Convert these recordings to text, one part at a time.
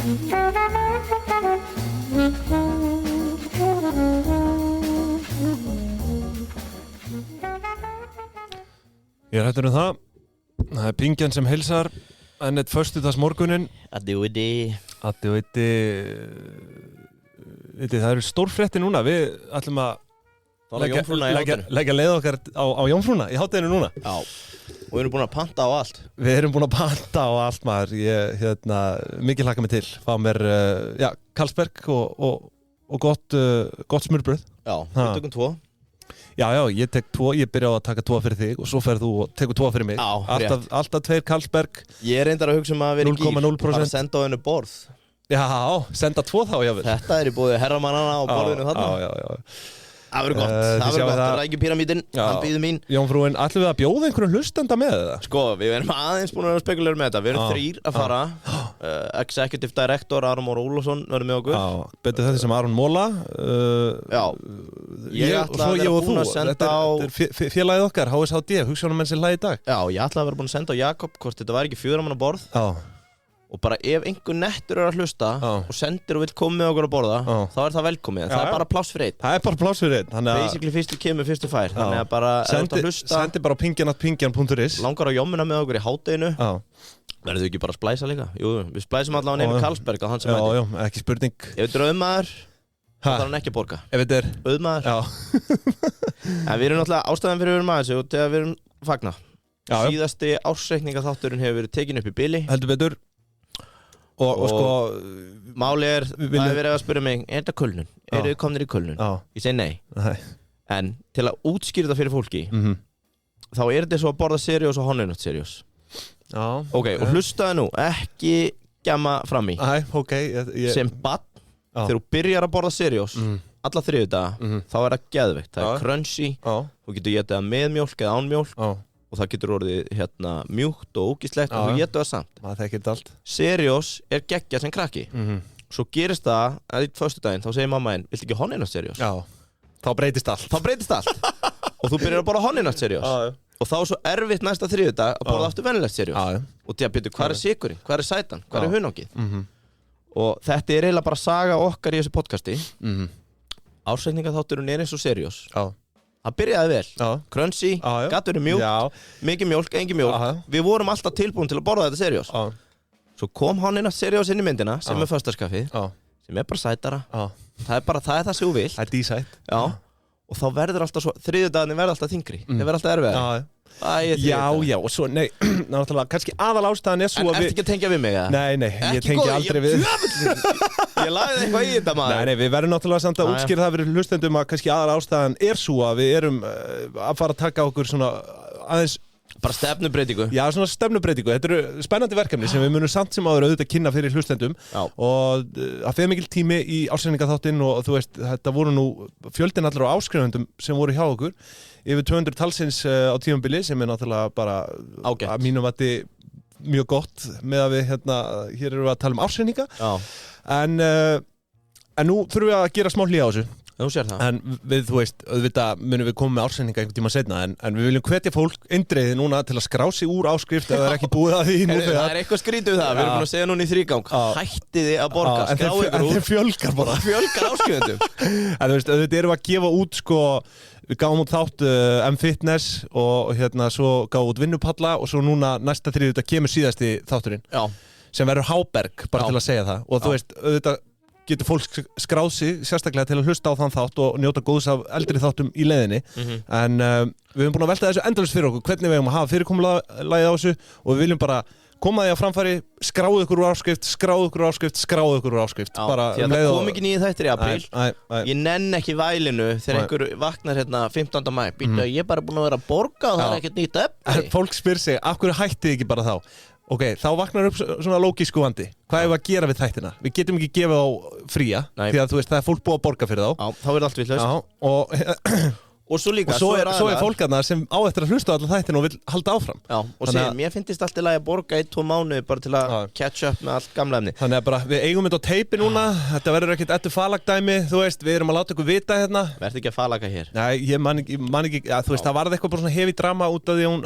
Ég hættur það. Það Pingjan sem heilsar enn eitt föstudagsmorguninn. Addi og Iddi. Það eru stórfréttir núna. Við ætlum að leggja leið okkar á Jómfrúna í hádeginu núna. Já. Og við erum búin að panta á allt. Við erum búin að panta á allt, maður. Ég mikið hlakka mig til. Fá mér Carlsberg og gott smurbrauð. Já, við tökum 2. Já, ég tek 2, ég byrja á að taka 2 fyrir þig og svo ferð þú og tekur 2 fyrir mig. Já, alltaf 2 Carlsberg. Ég reyndar að hugsa að vera í gír. 0,0%. Bara senda á hennu borð. Já, senda 2 þá, jáfnvel. Þetta í búið herramannana á borðinu þarna. Já. Það verður gott, það verður gott. Rækjupíramídin, hann býður mín. Jómfrúin, ætlum við að bjóða einhverjum hlustenda með það? Sko, við erum aðeins búin að spekulera með þetta. Við erum 3 að fara. Executive Director Aron Mór Ólafsson verður með okkur. Já, betur þetta sem Aron Móla. Já. Ég ætla að vera búin að senda á... Þetta er félagið okkar, HSHD, hugsanum enn sem lag í dag. Já, ég ætla að vera búin að senda á Jakob hvort þetta væri ekki 4 manna borð. Já. Og bara ef einhver nettur að hlusta og sendir og vill koma með okkur að borða, þá er það velkomið. Það er bara pláss fyrir einn. Það er bara pláss fyrir einn. Basically fyrstu kemur, fyrstu fær. Þannig að bara sendi bara á pingjan.is. Langar á jommuna með okkur í hádeginu. Verður þú ekki bara að splæsa líka? Jú, við splæsum allavega nefnir Carlsberg á hann sem mæti. Já, ekki spurning. Ef þetta er auðmaður, þá þarf hann ekki að borga. Ef þetta er auðmaður. En við erum náttúrulega ástæðan fyrir maður og þegar við erum fagna. Síðasti ársreikningaþátturinn hefur verið tekin upp í bili. Heldur betur. Og sko máli það er verið að spyrja mig, er þetta kulnun? Eru þið komnir í kulnun? Ég segi nei. En til að útskýra það fyrir fólki þá er þetta svo að borða Seriós og Honeynuts Seriós. Ok, og hlustaðu nú, ekki gjamma fram í. Sem barn, þegar þú byrjar að borða Seriós alla 3 daga, þá er það geðveikt. Það er crunchy, þú getur getið það með mjólk eða án mjólk og það getur orðið mjúkt og ógíslegt og þú getur það samt. Það þekkir allt. Seriós er geggjað sem krakki. Svo gerist það að í föstudaginn þá segir mamma einn, viltu ekki Honeynuts Seriós? Já, þá breytist allt. Og þú byrjar að borða Honeynuts Seriós. Og þá er svo erfitt næsta 3 dag að borða aftur venjulegt Seriós. Og því að byrja, hvað er sykurinn? Hvað er sætan? Hvað er hunangið? Og þetta er eiginlega bara saga okkar í þessu podcasti. Ársreikningaþátturinn er eins og Seriós. Það byrjaði vel, crunchy, gat verið mjúkt, mikið mjólk, engin mjólk. Við vorum alltaf tilbúin til að borða þetta Seriós. Svo kom Honeynuts Seriós inn í myndina sem er föstaskaffið, sem er bara sætara. Það er það sem þú vilt. Það er dísætt. Já, og þá verður alltaf svo, 3. daginn verður alltaf þyngri. Það verður alltaf erfiðari. Já, og svo, nei, náttúrulega, kannski aðal ástæðan er svo að við... En ertu ekki að tengja við mig, eða? Nei, ég tengja aldrei við... Ég lagði eitthvað í þetta, maður. Nei, við verðum náttúrulega samt að útskýra það fyrir hlustendum að kannski aðal ástæðan er svo að við erum að fara að taka okkur svona aðeins... Bara stefnubreytingu. Já, svona stefnubreytingu. Þetta eru spennandi verkefni sem við munum samt sem áður auðvitað kynna fyrir hlustendum. Og það fer mikil tími í ársreikningaþáttinn og þú veist, þetta voru nú fjöldinn allir á áskrifendum sem voru hjá okkur. Yfir 200 talsins á tímabili sem er náttúrulega bara að mínum vati mjög gott með að við hér erum við að tala um ársreikninga. En nú þurfum við að gera smá hlé á þessu. Þú sér það. En við, þú veist, auðvitað munum við koma með ársreikninga einhvern tíma seinna en við viljum hvetja fólk eindreiði núna til að skrá sig úr áskrift ef það er ekki búið að því nú þegar. Það er eitthvað skrítið við það, við erum búin að segja núna í 3 gang. Hættið þið að borga, skráðu ykkur út. En þeir fjölgar bara. Fjölgar áskrifendum. En þú veist, auðvitað erum við að gefa út sko, við gáum út þátt M-Fitness og svo gáum út vinnupalla og svo núna næsta 3. kemur síðasti þátturinn. Já. Sem verður Háberg, bara til að segja það. Og þú veist, auðvitað getur fólk skráð sig sérstaklega til að hlusta á þann þátt og njóta góðs af eldri þáttum í leiðinni. En við höfum búin að velta þessu endalaust fyrir okkur, hvernig við höfum að hafa fyrirkomulagið á þessu og við viljum bara koma því á framfæri, skráðu ykkur úr áskrift. Bara því að það kom ekki nýju þættir í apríl. Ég nenn ekki vælinu þegar einhver vaknar 15. maí. Býttu að ég er bara búin að vera að borga og það er ekkert nýtt efni. Fólk spyr sig, af hverju hættið ekki bara þá? Ok, þá vaknar upp svona lógísku vandi. Hvað er við að gera við þættina? Við getum ekki gefið á fría, því að þú veist, það er fólk búið að borga fyrir þá. Já, þá er allt vitlaust. Og svo líka, svo er fólk þarna sem á eftir að hlusta á alla þættina og vil halda áfram. Já, og segir, mér finnst allt í lagi að borga 1-2 mánuði bara til að catch up með allt gamla efni. Þannig að bara, við eigum þetta á teipi núna, þetta verður ekkert ettu falagdæmi, þú veist, við erum að láta ykkur vita hérna. Verður ekki að falaga hér? Nei, ég man ekki, þú veist, það varði eitthvað bara svona hefi drama út af því að hún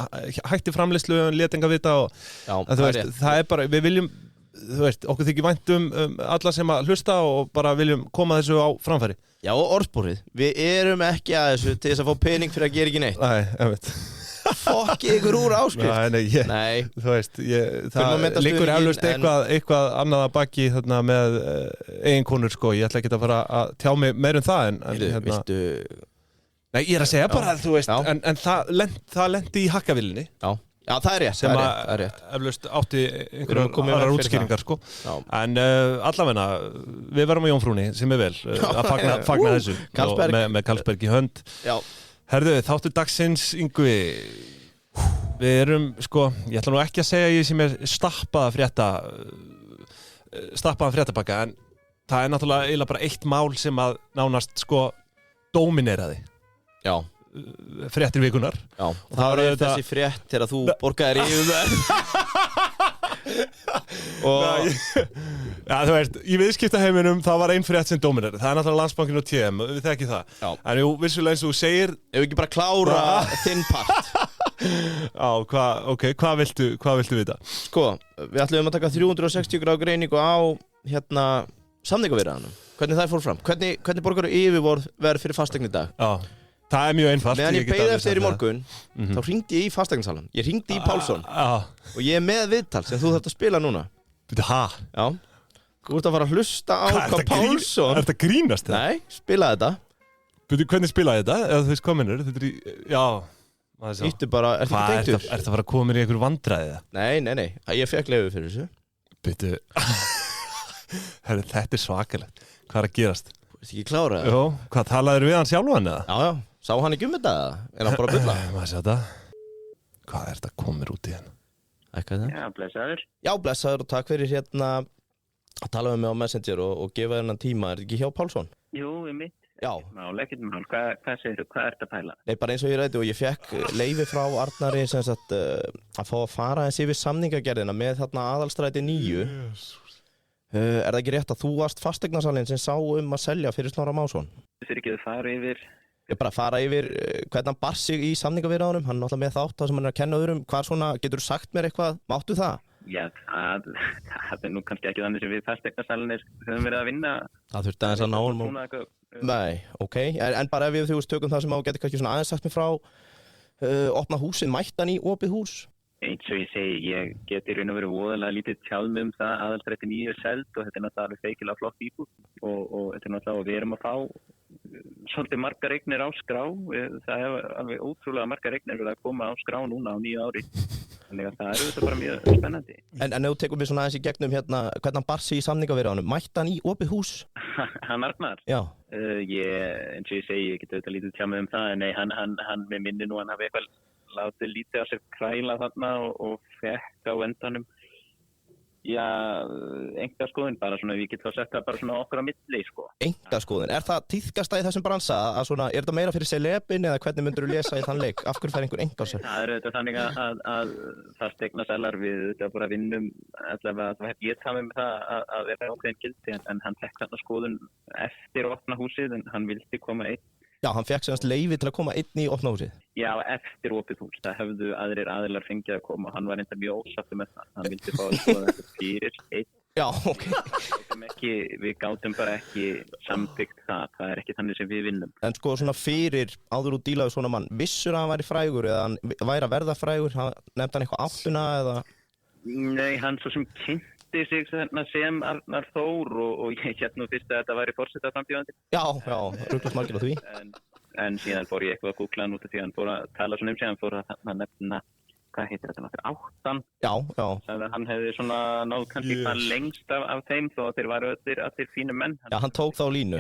hætti framleiðslu og hún lét enga vita og, já, þú veist, það er bara, við viljum þú veist, okkur þykir vænt alla sem að hlusta og bara viljum koma þessu á framfæri. Já, og orðsporið, við erum ekki að þessu til þess að fá pening fyrir að gera ekki neitt. Nei, ég veit. Fokki ykkur úr áskrift. Nei, þú veist, það liggur eflaust eitthvað annað að baki þarna með eiginkonur, sko. Ég ætla ekki að fara að tjá mig meir það, viltu... Nei, ég að segja bara, þú veist, en það lendi í hakkavillinni. Já, það er rétt, sem að eflaust átti einhverjar aðrar útskýringar, sko. En allavegna, við verðum á Jónfrúnni, sem vel, að fagna þessu. Með Karlsberg í hönd. Já. Herðu, þáttur dagsins, Yngvi, við erum, sko, ég ætla nú ekki að segja ég sem stappaðan fréttabakka, en það náttúrulega eiginlega bara eitt mál sem að nánast, sko, dómineraði. Já. Fréttir vikunar. Já, og það var þessi frétt þegar þú borgaðir yfir og já, þú veist, í viðskiptaheiminum það var ein frétt sem dóminar. Það náttúrulega Landsbankinn og TM, við þekki það. Já. En jú, vissulega eins og þú segir, ef við ekki bara klára þinn part. Já, hvað viltu vita? Sko, við ætlum að taka 360 gráðu greiningu á samningaviðræðunum. Hvernig það fór fram? Hvernig borgaru yfirborð verður fyrir fasteign í dag? Já. Það míu einfalt. Meðan ég beið eftir í morgun, þá hringdi ég í fasteignasalann. Ég hringdi í Pálsson. Og ég með viðtal sem þú þarft að spila núna. Byrju, Já. Þú ert að fara að hlusta á hvað Pálsson... Er þetta grínast það? Nei, spila þetta. Byrju, hvernig spilaði þetta? Eða þú veist hvað minnur? Þetta já. Íttu bara, er þetta ekki tengtur? Er þetta að fara að koma mér í einhver vandræði? Nei. Ég fekk leyfi fyrir þessu. Byrju, þetta svakalegt. Hvað að gerast? Ertu ekki klárað? Jó, hvað talaður við hann sjálfan eða? Já. Sá hann ekki þetta? Er hann bara að bulla? Maður sé þetta. Hvað er þetta að koma mér út í henn? Eitthvað það? Já, blessaður. Já, blessaður og takk fyrir að tala með mig á Messenger og gefa þennan tíma. Er þetta ekki hjá Pálsson? Jú, mitt. Já. Ekkert mál. Hvað segirðu? Hvað ert að pæla? Nei, bara eins og ég ræddi og ég fekk leyfi frá Arnari sem sagt að fá að fara eins yfir samningagerðina með þarna aðalstræti 9. Er það ekki rétt að þú varst fasteignasalinn sem sá að selja fyrir Snorra Másson? Fyrir ekki að fara yfir... Ég bara fara yfir hvernig hann bar sig í samningaviðræðunum. Hann er náttúrulega með þátt það sem hann er að kenna öðrum. Hvað svona, getur þú sagt mér eitthvað? Máttu það? Já, það nú kannski ekki þannig sem við fasteignasalinir höfum verið að vinna. Það þurfti aðeins að ná honum. Nei, ok. En bara ef við tökum það sem á getur kannski svona aðeins sagt mér frá opna húsin, mættan í opið hús. Eins og ég segi, ég geti raun og verið voðalega lítið tjáð mig það aðalstræti 9 er seld og þetta er náttúrulega alveg feikilega flott íbúð og þetta er náttúrulega og við erum að fá svolítið margar eignir á skrá. Það hefur alveg ótrúlega margar eignir verið að koma á skrá núna á 9 ári. Þannig að það er auðvitað bara mjög spennandi. En ef þú tekur mér svona aðeins í gegnum hvernig hann bar sig í samningaviðræðunum, mætti hann í opið hús? Hann Arnar? Já. Eins og ég segi, ég geti auðvitað lítið tjáð mig það, en nei, hann með minni nú, hann hafi eitthvað látið lítið á sér kræla þarna og fekk á endanum einkaskoðun, bara svona, við getum þá sett það bara svona okkur á milli, sko. Einkaskoðun, er það tíðkasta í þessum bransa að svona, er þetta meira fyrir celebin eða hvernig myndur þú lesa í þann leik? Af hverju fær einhver engasögn? Það er auðvitað þannig að fasteignasalar við auðvitað bara vinnum, allavega það hef ég tamið með það að vera ákveðin gildi, en hann fekk þarna skoðun eftir að opna húsið, en hann vildi koma einn. Já, hann fekk semst leyfi til að koma einn í opna húsið. Já, eftir opið hús. Það hefðu aðrir aðilar fengið að koma. Hann var enda mjög ósáttur með það. Hann vildi fá að skoða þetta fyrir einn. Já, ok. Við gátum bara ekki samþykkt það. Það er ekki þannig sem við vinnum. En sko svona fyrir áður út dílaðu svona mann, vissur að hann væri frægur eða hann væri að verða frægur? Nefndi hann eitthvað áttuna eða? Nei, hann svo sem kynnti sig sem Arnar Þór og ég hérna nú fyrst að þetta væri forsetaframbjóðandi. Já, ruglast margir á því. En síðan fór ég eitthvað að googla hann út af því hann fór að tala svona sig, hann fór að nefna, hvað heitir þetta náttúrulega, 8. Já. Þannig að hann hefði svona náð kannski hvað lengst af þeim þó að þeir varu allir fínu menn. Já, hann tók þá línu.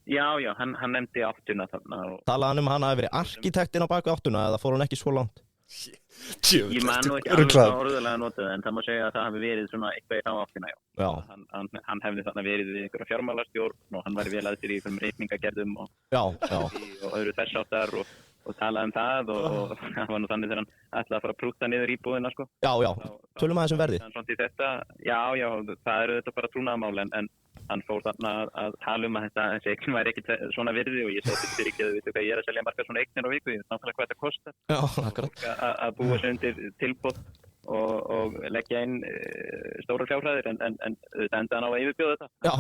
Já, hann nefndi 8 þarna. Talaði hann hann hafi verið arkitektinn á baku 8 eða fór hann ekki svo langt? Ég man nú ekki alveg hvað orðulega notað en það má segja að það hafi verið svona eitthvað í þá áttina, já. Hann hefði þarna verið við einhverja fjármálastjórn og hann væri vel að sér í einhverjum reikningagerðum og öðru þess áttar og talaði það og hann var nú þannig þegar hann ætlaði að fara að prúta niður íbúðina, sko. Já, tölum aðeins verði. Já, það eru þetta bara trúnaðarmál en hann fór þarna að tala að þessi eign væri ekki svona virði og ég sagði fyrir ekki að við hvað ég er að selja margar svona eignir á viku, ég veit náttúrulega hvað þetta kostar. Já, akkurat. Að búa sig undir tilboð og leggja inn stóra fjárhæðir en þetta enda hann á að yfirbjóða þetta. Já.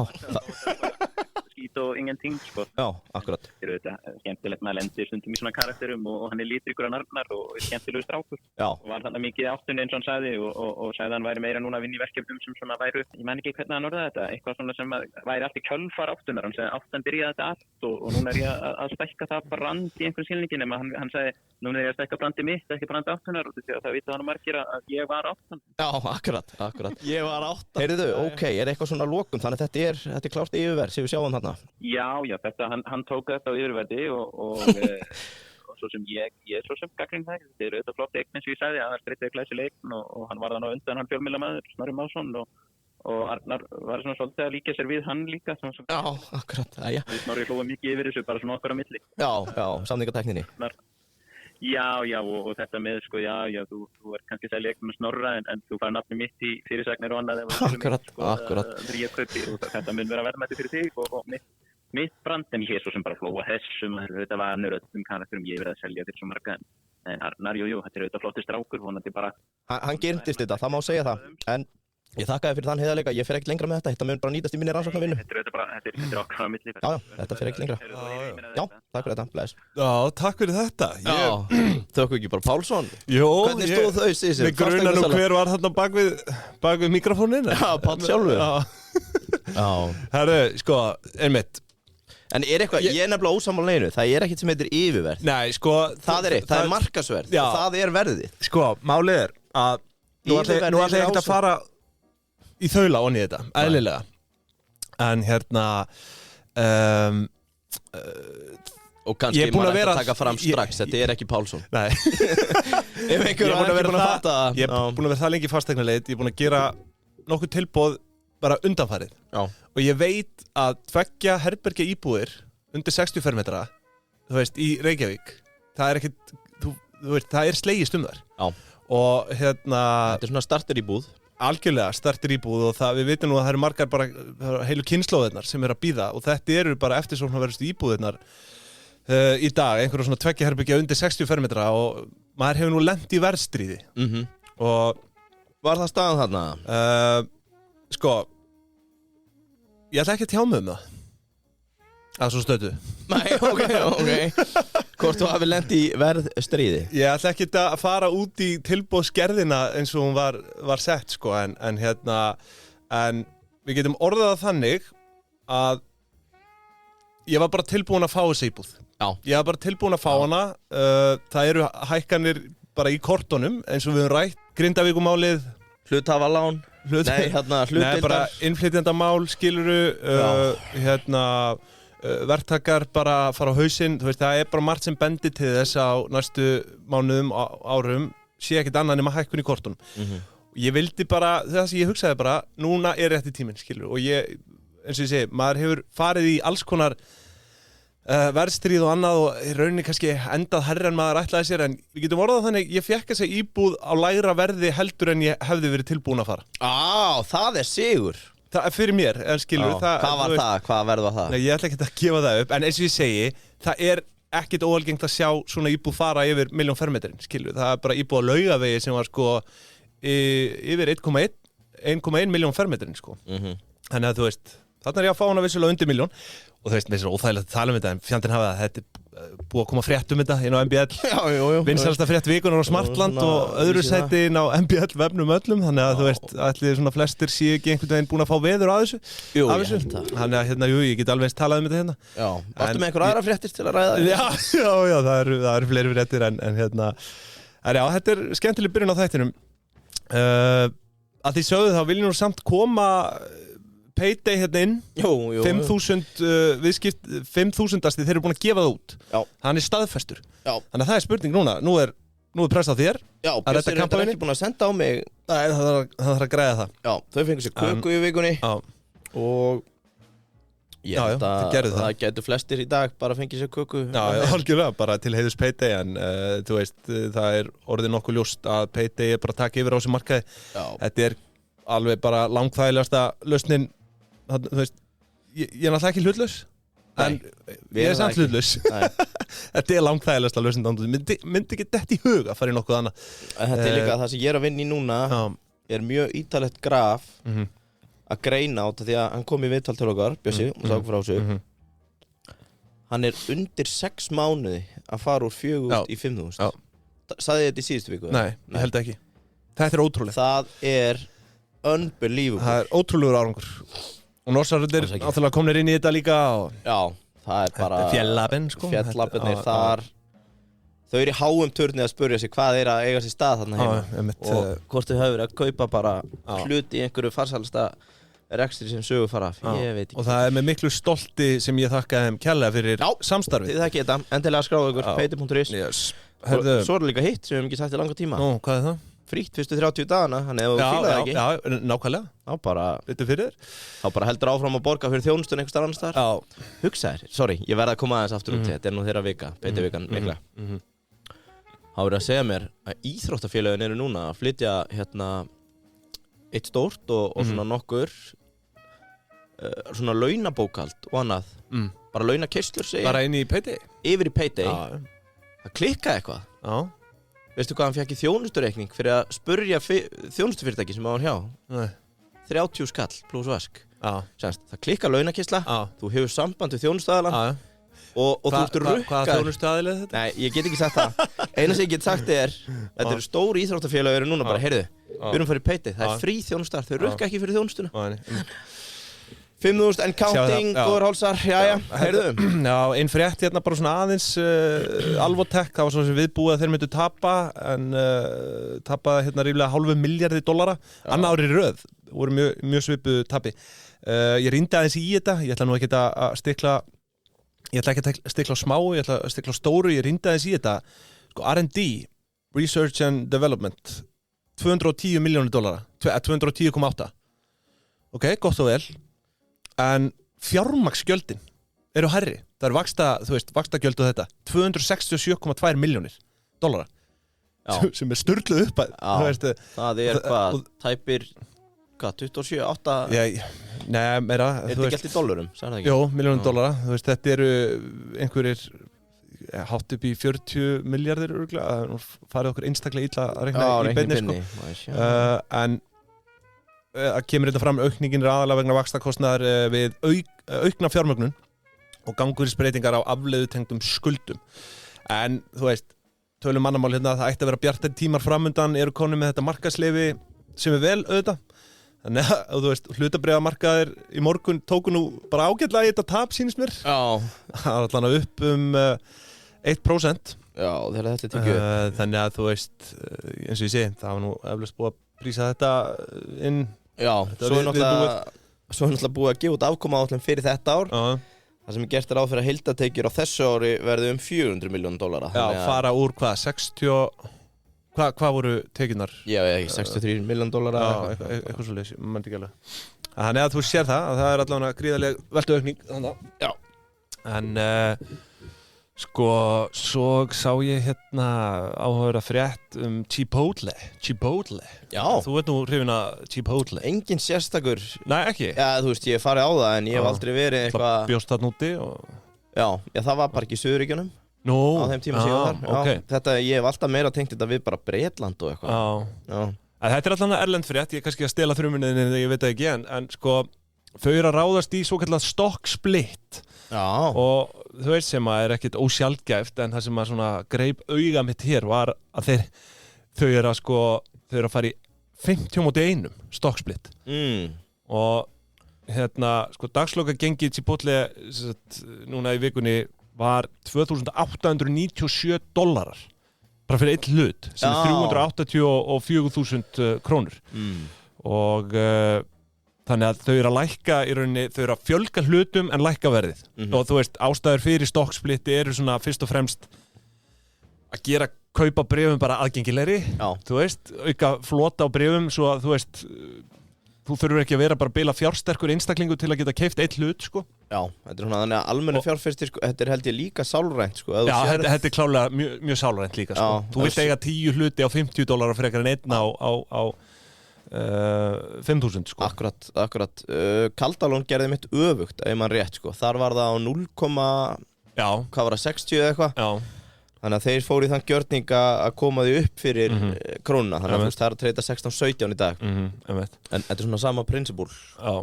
Skít og ingenting, sko. Já, akkurat. Þetta skemmtilegt maður lendir stundum í svona karakterum og hann lítrikur að Arnar og skemmtilegu strákur. Já. Og var þannig mikið áttunni eins og hann sagði og sagði að hann væri meira núna að vinna í verkefnum sem svona væru, ég man ekki hvernig hann orðaði þetta, eitthvað svona sem væri allt í kjölfar áttunar. Hann sagði áttan byrjaði þetta allt og núna er ég að stækka það brand í einhvern skilningi nema hann sagði núna er ég að stækka brandi mitt, ekki brandi áttunar og það vita hann margir að ég var áttan. Já, akkurat. Ég var áttan. Heyrðu, ok, er eitthvað svona lokum, þannig að þetta er klárt yfirverð sem við sjáum þarna. Já, þetta, hann tók þetta á yfirverði og svo sem ég svo sem gagnrýni það. Þetta er auðvitað flott eign eins og ég sagði að það streytið glæsileg og hann var þannig á undan hann fjölmiðlamaður, Snorri Másson og Arnar var svona svolítið að líka sér við hann líka. Já, akkurat, já. Við Snorri hlófum mikið yfir þessu, bara svona okkar á milli. Já, samningatekninni. Já, og þetta með, sko, þú er kannski selja eign með Snorra en þú fær nafni mitt í fyrirsagnir og annað. Akkurat. Þegar ég kaupi og þetta mun vera verðmætti fyrir þig og mitt brand en ég er svo sem bara flóa þessum, þetta var nörðum karakterum ég verið að selja fyrir svo marga en Arnar, þetta er auðvitað flottir strákur, vonandi bara... Hann girndist þetta, það má segja það, en ég þakka þér fyrir þann heiðarleika, ég fer ekkert lengra með þetta mun bara nýtast í minni rannsóknarvinnu. Þetta er okkar á milli. Já, þetta fer ekkert lengra. Já, takk fyrir þetta, bless. Já, takk fyrir þetta. Þökkum ekki bara Pálsson. Jó, hvernig stóð þau síðan? Við grunar nú hver var þarna bak við mikrofónin. Já, Páll sjálfur. Já. Herru, sko, einmitt. En er eitthvað, ég er nefnilega ósammála neinu, það er ekkert sem heitir yfirverð. Nei, sko... Það er eitt, það er markasverð og það er verðið. Sko, málið er að nú ætla ég ekkert að fara í þaula onni þetta, eðlilega. En og kannski maður ætti að taka fram strax, þetta er ekki Pálsson. Nei. Ef einhver var ekki búin að fatta það. Ég er búin að vera það lengi fastegnaleit, ég er búin að gera nokkuð tilboð bara undanfarið. Já. Og ég veit að 2 herbergja íbúðir undir 60 fermetra, þú veist, í Reykjavík, það er ekkert, þú veist, það er slegist þar. Já. Og Þetta er svona starter íbúð. Algjörlega, starter íbúð og við vitum nú að það eru margar bara heilu kynslóðirnar sem eru að bíða og þetta eru bara eftirsóknarverðustu íbúðirnar í dag, einhverjum svona 2 herbergja undir 60 fermetra og maður hefur nú lent í verðstríði. Og var það staðan þarna? Sko, ég ætla ekki að tjá mig það. Það svo stötu. Nei, ok. Hvort þú hafi lent í verðstríði? Ég ætla ekki að fara út í tilboðsgerðina eins og hún var sett, sko, en við getum orðað það þannig að ég var bara tilbúin að fá þessi íbúð. Já. Ég var bara tilbúin að fá hana. Það eru hækkanir bara í kortunum eins og við höfum rætt. Grindavíkumálið. Hluthafalán. Hlutdeildar. Nei, bara innflytjendamál, skiluru, verktakar bara fara á hausinn, þú veist, það er bara margt sem bendir til þess á næstu mánuðum, árum, sé ekkert annað nema hækkun í kortunum. Ég vildi bara, það sem ég hugsaði bara, núna er rétti tíminn, skilur, og ég, eins og ég segi, maður hefur farið í alls konar verðstríð og annað og í rauninni kannski endað hærra en maður ætlaði sér, en við getum orðað þannig, ég fekk þessa íbúð á lægra verði heldur en ég hefði verið tilbúin að fara. Það er sigur. Það er fyrir mér, en skilur Hvað var það? Hvað verður það? Nei, ég ætla ekki að gefa það upp, en eins og ég segi, það er ekkert óalgengt að sjá svona íbúð fara yfir 1.000.000 fermetrin, skilur. Það er bara íbúð á Laugavegi sem var sko yfir 1,1 milljón fermetrin, sko. Þannig að þú veist, þarna er ég að fá hana vissulega undir 1.000.000 og þú veist, mér er svo óþægilegt að tala um þetta, en fjandinn hafa það, þetta er búið að koma frétt um þetta inn á MBL. Vinsælasta frétt vikunar á Smartland og öðru sæti inn á MBL vefnum öllum, þannig að þú veist, allir svona flestir séu ekki einhvern veginn búin að fá veður að þessu. Jú, ég held það. Þannig að ég get alveg talað um þetta hérna. Já, varstu með einhver aðra fréttir til að ræða? Já, það eru fleiri fréttir en þetta er skemmtileg byrjun á þættinum. Að því sögðu þá vil ég nú samt koma Payday hérna inn. 5.000 viðskipt, 5.000asti þeir eru búin að gefa það út. Já. Hann er staðfestur. Já. Þannig að það er spurning núna. Nú er press á þér. Já, Bjössi er ekki búin að senda á mig. Nei, það þarf að græða það. Já, þau fengur sér köku í vikunni. Já. Og ég held að það getur flestir í dag bara fengið sér köku. Já, algjörlega, bara til heiðus Payday, en þú veist, það er orðið nokkuð ljóst að Payday er bara að taka yfir á þessu markaði. Já. Þetta er alveg bara langþægilegasta lausnin. Þú veist, ég er náttúrulega ekki hlutlaus, en ég samt hlutlaus. Þetta langþægilegasta lausn myndi ekki detta í hug að fara í nokkuð annað. Þetta líka það sem ég að vinna í núna mjög ítarlegt graf að greina á þetta því að hann kom í viðtal til okkar, Bjössi, og sagði frá þessu. Hann undir 6 mánuði að fara úr 4.000 í 5.000. Sagði þetta í síðustu viku? Nei, ég held ekki. Þetta ótrúlegt. Það unbelievable. Það ótrúlegur árangur. Og Norsararnir náttúrulega komnir inn í þetta líka. Já, það bara... Fjallabinn, sko. Fjallabbinnir þar. Þau í háum turni að spurja sig hvað að eiga sér stað þarna heima. Og hvort þau hafa verið að kaupa bara hluti í einhverju farsalasta rekstri sem sögur fara af. Ég veit ekki. Og það með miklu stolti sem ég þakka þeim kærlega fyrir samstarfið. Þið þekkið þetta. Endilega skráðu ykkur. Peiti.is. Svo líka hitt sem við hefum ekki sagt í langa tíma. Hvað er það? Frítt fyrstu 30 dagana, þannig ef þú fílar það ekki. Já, nákvæmlega. Þá bara... Vittu fyrir þér? Þá bara heldur áfram að borga fyrir þjónustun einhvers staðar annars staðar. Já. Hugsa þér. Sorry, ég verð að koma aðeins aftur út. Þetta nú þeirra vika, Peiti-vikan mikla. Þá verið að segja mér að íþróttafélögin eru núna að flytja eitt stórt og svona nokkur svona launabókhald og annað. Bara launakeyslur segja. Bara inn í Peiti? Yfir í Peiti. Það klikkaði eitthvað. Já. Veistu hvað hann fekk í þjónustureikning fyrir að spurja þjónustufyrirtæki sem hann hjá? Nei. 30 skall pluss vask. Sérst, það klikkar launakeysla, þú hefur samband við þjónustuaðilann og þú ert rukkaður. Hvaða þjónustuaðili er þetta? Nei, ég get ekki sagt það. Eina sem ég get sagt þetta eru stóri íþróttafélög eru núna bara, heyrðu, við erum farið í Peiti, það frí þjónustar, þau rukka ekki fyrir þjónustuna. 5.000 and counting, góður hálsar, jæja, heyrðu. Já, einn frétt hérna bara svona aðeins Alvotech, það var svona sem viðbúið að þeir myndu tapa, en tapaði hérna ríflega $500 milljarðir, annað ári í röð, voru mjög svipuð tapi. Ég rýndi aðeins í þetta, ég ætla nú ekki að stikla á smáu, ég ætla að stikla á stóru, ég rýndi aðeins í þetta, sko R&D, Research and Development, $210 milljónir, 210,8. Ok, gott og vel. En fjármagnsgjöldin eru hærri. Það eru vaxtagjöld og þetta. $267,2 milljónir sem sturluð upphæð. Það hvað, tæpir 27, 8? Nei, meira. Er þetta ekki allt í dollarum? Jó, milljónum dollara. Þetta eru einhverjir hátt upp í 40 milljarðir örugglega. Farið okkur einstaklega illa að reikna í beinni. En að kemur þetta fram aukningin aðalega vegna vaxtakostnaðar við aukna fjármögnun og gangurisbreytingar á afleiðutengdum skuldum. En þú veist, tölum mannamál hérna, það ætti að vera bjartari tímar framundan, eru konum með þetta markaðsleyfi sem vel auðvitað. Þannig að þú veist, hlutabréfamarkaðir í morgun tóku nú bara ágætlega í þetta tap sýnist mér. Já. Það var allan upp 1%. Já, þegar þetta tekið upp. Þannig að þú veist, eins og ég segi, það var nú eflaust búið að prísa þetta inn. Já, svo er náttúrulega búið að gefa út afkomaáætlun fyrir þetta ár. Það sem gert ráð fyrir að heildartekjur á þessu ári verði $400 milljónir. Já, fara úr hvað, 60... Hvað voru tekjurnar? Já, 63 milljónir. Já, eitthvað svoleiðis, ég man ekki alveg. Þannig að þú sér það, að það er allavega gríðarleg veltuaukning. Já. En... Sko, svo sá ég hérna áhugaverða frétt Chipotle. Já. Þú veit nú hrifin að Chipotle. Engin sérstakur. Nei, ekki. Já, þú veist, ég hef farið á það en ég hef aldrei verið eitthvað... Bjóst þarna úti og... Já, það var bara ekki í Suðurríkjunum. Nú. Á þeim tíma sem ég var þar. Okay. Þetta, ég hef alltaf meira tengt þetta við bara Bretland og eitthvað. Já. Þetta er alltaf erlend frétt, ég er kannski að stela þrumuninni þegar ég veit það ekki, en sko, þau eru að ráðast í svokallað stock split. Já. Og þú veist sem að er ekkert ósjaldgæft en það sem að svona greip auga mitt hér var að þau eru að fara í 50/1 stokksplit. Og hérna sko dagsloka gengið Chipotle núna í vikunni var $2,897 bara fyrir einn hlut sem er 384.000 krónur. Og þannig að þau eru að lækka í rauninni, þau eru að fjölga hlutum en lækka verðið. Og þú veist, ástæður fyrir stokksplitti eru svona fyrst og fremst að gera kaupa bréfum bara aðgengilegri. Þú veist, auka flota á bréfum svo að þú veist, þú þurfur ekki að vera bara bila fjársterkur einstaklingu til að geta keypt eitt hlut, sko. Já, þetta er svona þannig að almennu fjárfestir, sko, þetta er held ég líka sálrænt, sko. Já, þetta er klálega mjög sálrænt líka, sko. Þú vilt eiga 10 hluti á $50 frekar en einn á 5.000 sko. Akkurat Kaldalón gerði mitt öfugt ef mann rétt sko. Þar var það á 0, hvað var það, 60 eða eitthvað. Þannig að þeir fóru í þann gjörning að koma því upp fyrir krónuna. Þannig að það er að treyta 16-17 í dag. En þetta er svona sama prinsipúl. Já,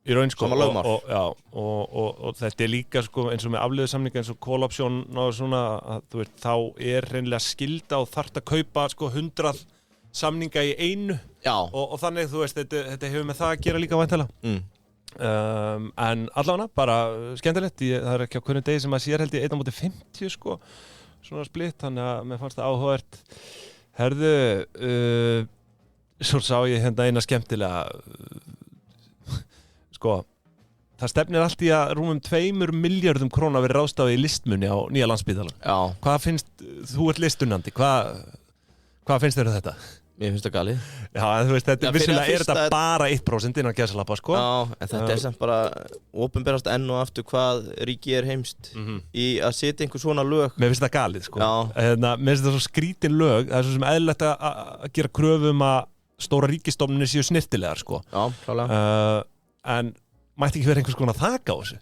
í raun sko. Sama lögmál. Og þetta líka sko, eins og með afleiðusamninga eins og call option og svona, að, þú veist, þá reynilega skylda og þarft að kaupa sko 100 samninga í einu. Og þannig, þú veist, þetta hefur með það að gera líka væntanlega. En allavega bara skemmtilegt. Það er ekki á hvernig degi sem að sér held ég 1/50 sko, svona splitt, þannig að mér fannst það áhugavert. Herðu, svo sá ég hérna eina skemmtilega sko, það stefnir allt í að rúmum 2 milljörðum króna verið ráðstafið í listmunni á nýja Landspítalann. Hvað finnst, þú ert listunandi, hvað finnst þér þetta? Mér finnst það galið. Já, þú veist, vissulega þetta bara 1% innan gæsalappa, sko. Já, en þetta samt bara opinberast enn og aftur hvað ríkið heimst í að setja einhver svona lög. Mér finnst það galið, sko. Mér finnst það svo skrítin lög, það er svo sem eðlilegt að gera kröfu að stóra ríkisstofnunir séu snirtilegar, sko. Já, klálega. En mætti ekki vera einhvers konar þak á þessu.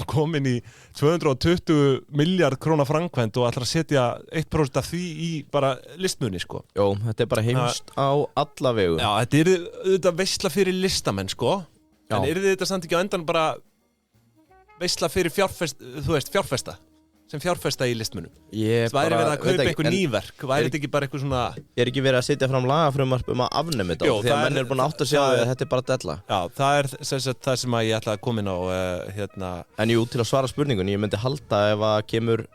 Komin í 220 miljard króna framkvæmd og ætlar að setja 1% af því í bara listmunni, sko. Jó, þetta er bara heimst á alla vegu. Já, þetta er auðvitað veisla fyrir listamenn, sko. En þetta samt ekki á endan bara veisla fyrir fjárfesta sem fjárfesta í listmunum. Það væri verið að kaupa einhver nýverk, væri þetta ekki bara eitthvað svona... Ég ekki verið að setja fram lagafrumvarp að afnema þetta, því að menn búin að átta sig að þetta er bara della. Já, það er það sem ég ætla að koma inn á hérna... En jú, til að svara spurningunni, ég myndi halda ef að kemur,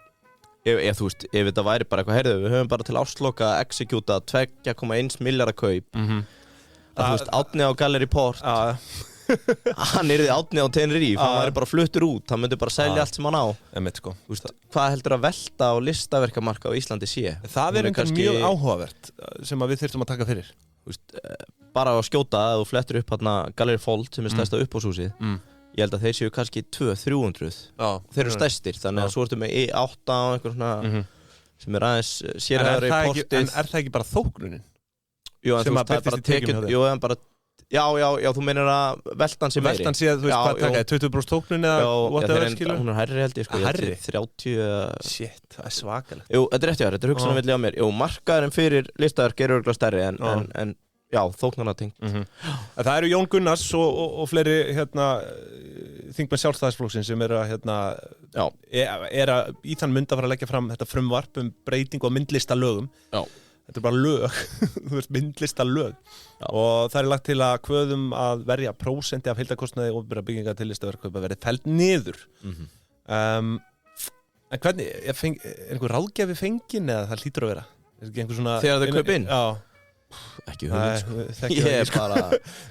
þú veist, ef þetta væri bara eitthvað, heyrðu, við höfum bara til ásloka að execúta 2,1 milljarða kaup, að þú veist, Árni á Gallery Port, hann yrði Árni á Tenerife, hann væri bara fluttur út, hann myndi bara selja allt sem hann á. Sko. Hvað heldur að velta á listaverkamarka á Íslandi sé? Það er einhvern mjög áhugavert sem við þyrftum að taka fyrir. Bara að skjóta að þú flettur upp hérna Gallery Fold sem er stærsta uppboðshúsið. Ég held að þeir séu kannski 200-300. Þeir eru stærstir, þannig að svo ertu með E8 og einhver svona sem er aðeins sérhæðari í portið. En er það ekki bara þóknunin? Jú, en þú veist, það er bara tekið, jú, en bara Já, þú meinir að veltan sé meiri. Veltan sé, þú veist hvað taka, 20% tóknun eða whatever, skilur? Hún er hærri held ég, sko. Hærri? 30... Shit, það er svakalegt. Jú, þetta er rétt hjá þér, þetta er hugsanarvilli á mér. Jú, markaðurinn fyrir listaverk er örugglega stærri en já, þóknana tengt. Það eru Jón Gunnars og fleiri þingmenn Sjálfstæðisflokksins sem eru að í þann mund að fara að leggja fram þetta frumvarp breytingu á myndlistalögum. Já. Þetta er bara lög, þú veist, myndlistalög. Og það er lagt til að kvöðum að verja prósenti af heildarkostnaði opinberra bygginga til listaverkkaupa verið felld niður. En hvernig, er einhver ráðgjafi fengin eða það hlýtur að vera? Þegar þau kaupa inn? Já. Ekki hugmynd, sko. Ég er bara...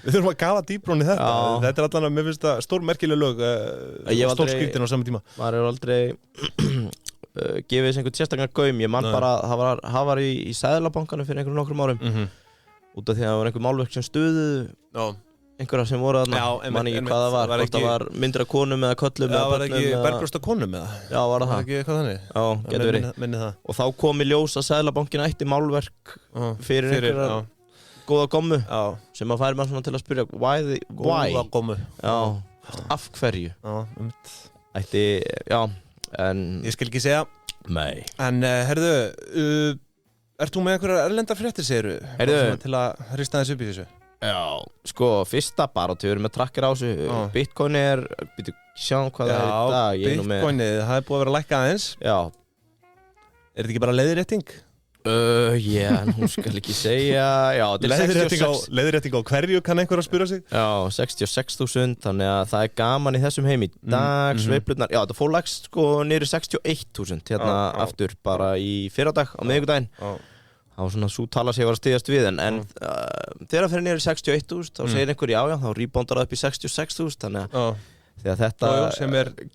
Við þurfum að gafa dýbrón í þetta. Þetta er allan að, mér finnst það stór merkileg lög, stór skrítin á saman tíma. Maður er aldrei... gefið þess einhvern sérstaklega gaum. Ég man bara að það var í Seðlabankanum fyrir nokkrum árum út af því að það var einhver málverk sem stuðuðu einhverja sem voru þarna, man ekki hvað það var, hvort það var myndir af konum eða köllum eða var ekki bergróst af konum eða? Já, var það ekki eitthvað þannig? Já, getur verið. Og þá kom í ljós að Seðlabankin ætti málverk fyrir einhverja góða gommu sem að færi mann svona til að spyrja why? Góða gommu. Já, af hverju? Ætti, já. Ég skil ekki segja. Nei. En herðu, ert þú með einhverjar erlendar fréttir, segirðu? Herðu. Til að hrista þess upp í þessu? Já, sko, fyrsta bara, við erum með tracker á þessu. Bitcoin er, sjáum hvað það er í dag. Já, Bitcoinið, það er búið að vera að lækka aðeins. Já. Er þetta ekki bara leiðrétting? Hún skal ekki segja. Já, leiðrétting á hverju kann einhver að spura sig? Já, 66.000, þannig að það er gaman í þessum heim í dag, sveiflurnar. Já, þetta fór lagst sko niður 61.000 hérna aftur bara í fyrradag á miðvikudaginn. Það var svona svo tala sem ég var að styðjast við en þegar það fyrir niður 61.000 þá segir einhver já, þá reboundar það upp í 66.000, þannig að þegar þetta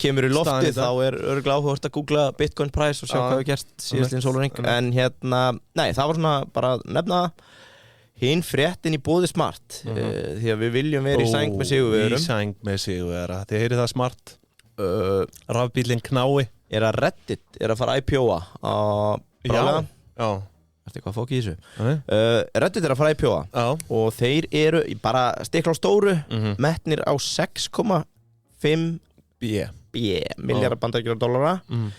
kemur í lofti þá er örugglega áhugavert að googla Bitcoin price og sjá hvað við gerst síðastliðinn sólarhring. En nei, það var svona bara nefna hinn fréttin í boði Smart því að við viljum vera í sæng með sigurvegurum. Í sæng með sigurvegara, þið heyrið það Smart. Rafbílinn Knái er að Reddit er að fara að IPO-a Já. Ertu eitthvað að fóka í þessu? Reddit að fara IPO og þeir eru bara stikla á stóru metnir á 6,5 miljardar bandaríkjadollara dollara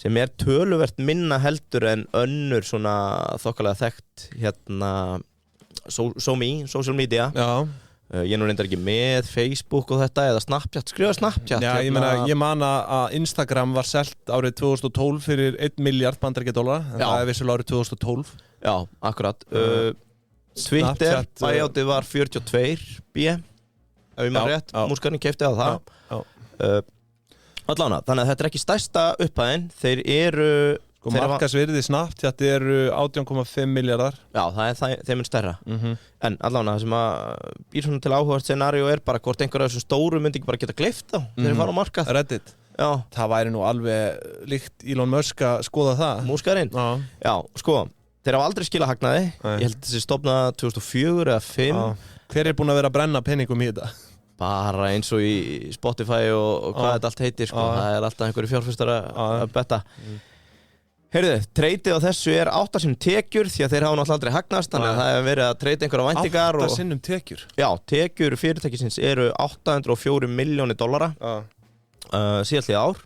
sem töluvert minna heldur en önnur svona þokkalega þekkt hérna social media ég nú reyndar ekki með Facebook og þetta eða Snapchat, skrifa Snapchat Já, ég man að Instagram var selt árið 2012 fyrir 1 miljard bandaríkjadollara en það vissulega árið 2012 Já, akkurat Twitter bæjátti var 42 ef ég maður rétt, múskarinn keypti á það Allána, þannig að þetta ekki stærsta upphæðin þeir eru markasvirði Snapchat eru 18,5 miljardar Já, þeim stærra En allána, það sem að býr svona til áhugavert scenaríu bara hvort einhverja af þessum stóru myndi ekki bara geta gleypt þá þeir eru fara á markað Reddit Það væri nú alveg líkt Elon Musk að skoða það Múskarinn Já, sko, þeir hafa aldrei skilað hagnaði Ég held þessi stofnað 2004 eða 2005 Hver búinn að vera að brenna penningum í þetta? Bara eins og í Spotify og hvað þetta allt heitir sko. Það alltaf einhverju fjárfestar að betta Heyrðu, treytið á þessu 8 sinnum tekjur því að þeir hafa náttúrulega aldrei hagnast þannig að það hefur verið að treyta einhverja væntingar 8 sinnum tekjur? Já, tekjur fyrirtækisins eru $804 milljónir síðastliðið ár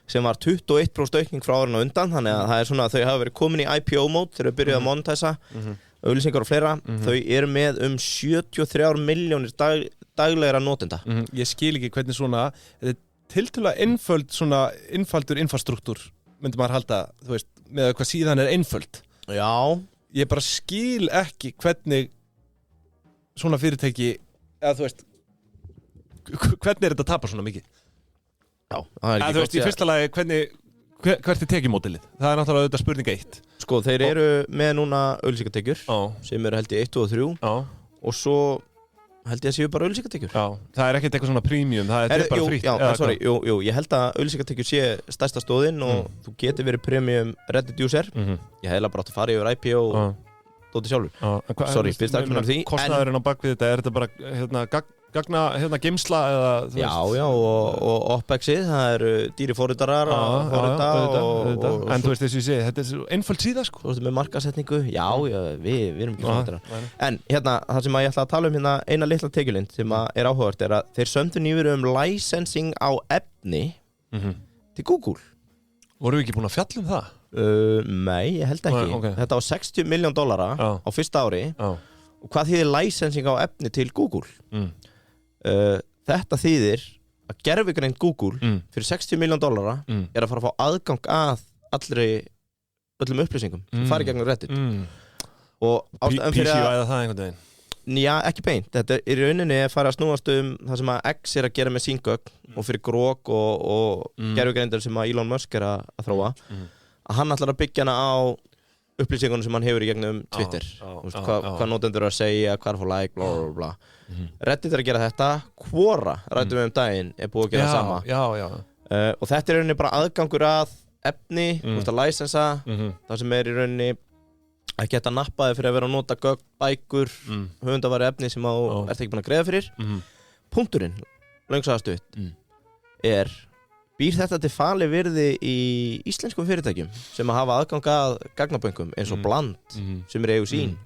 sem var 21% aukning frá árinu á undan þannig að það svona að þau hafa verið komin í IPO-mód þegar þau byrjuðu að monetæsa auglýsingar og fleira þau eru með 73 milljónir daglegra notenda Ég skil ekki hvernig svona tiltölulega einfaldur infrastruktúr myndi maður halda, þú veist, með hvað síðan einföld Já Ég bara skil ekki hvernig svona fyrirtæki eða þú veist hvernig þetta að tapa svona mikið Já, það ekki þú veist, í fyrsta lagi hvert tekjumódelið? Það náttúrulega auðvitað spurning 1 Sko, þeir eru með núna auglýsingatekjur sem eru held ég 1 og 3 og svo held ég að séu bara auglýsingatekjur Já, það ekkert eitthvað svona premium, það bara frýtt Jú, ég held að auglýsingatekjur sé stærsta stóðinn og þú getur verið premium Reddit user Ég hefði bara átt að fara yfir IPO og dóti sjálfur Sorry, fyrst ekki með því Kostnaðurinn á bakvið þetta, þetta bara gagna geimsla eða Já, og OPEX-ið, það eru dýri forritarar En þú veist þess að ég segi, þetta svo einföld síða sko Þú veist með markasetningu, já, við erum ekki forritarar En hérna, það sem ég ætla að tala um eina litla tekjulind sem áhugavert að þeir sömdu nýveru licensing á efni til Google Voru við ekki búin að fjalla um það? Nei, ég held ekki Þetta var $60 milljón á fyrsta ári og hvað þýðir licensing á efni til Google? Þetta þýðir að gervigreind Google fyrir $60 milljón að fara að fá aðgang að öllum upplýsingum sem fari gegnum Reddit og PC-væða það einhvern veginn? Já, ekki beint, þetta í rauninni fara að snúast það sem að X að gera með sín gögn og fyrir Grok og gervigreindar sem að Elon Musk að þróa að hann ætlar að byggja hana á upplýsingunum sem hann hefur í gegnum Twitter hvað notendur að segja, hvað fór like, bla bla bla Reddit að gera þetta, Quora ræddum við daginn, búið að gera sama og þetta rauninni bara aðgangur að efni, að licensa það sem í rauninni að geta nappaði fyrir að vera að nota gögn, bækur höfundavari efni sem þú ert ekki búin að greiða fyrir punkturinn, löngsaðastutt býr þetta til fali virði í íslenskum fyrirtækjum sem að hafa aðgang að gagnaböngum eins og Bland sem eigu sín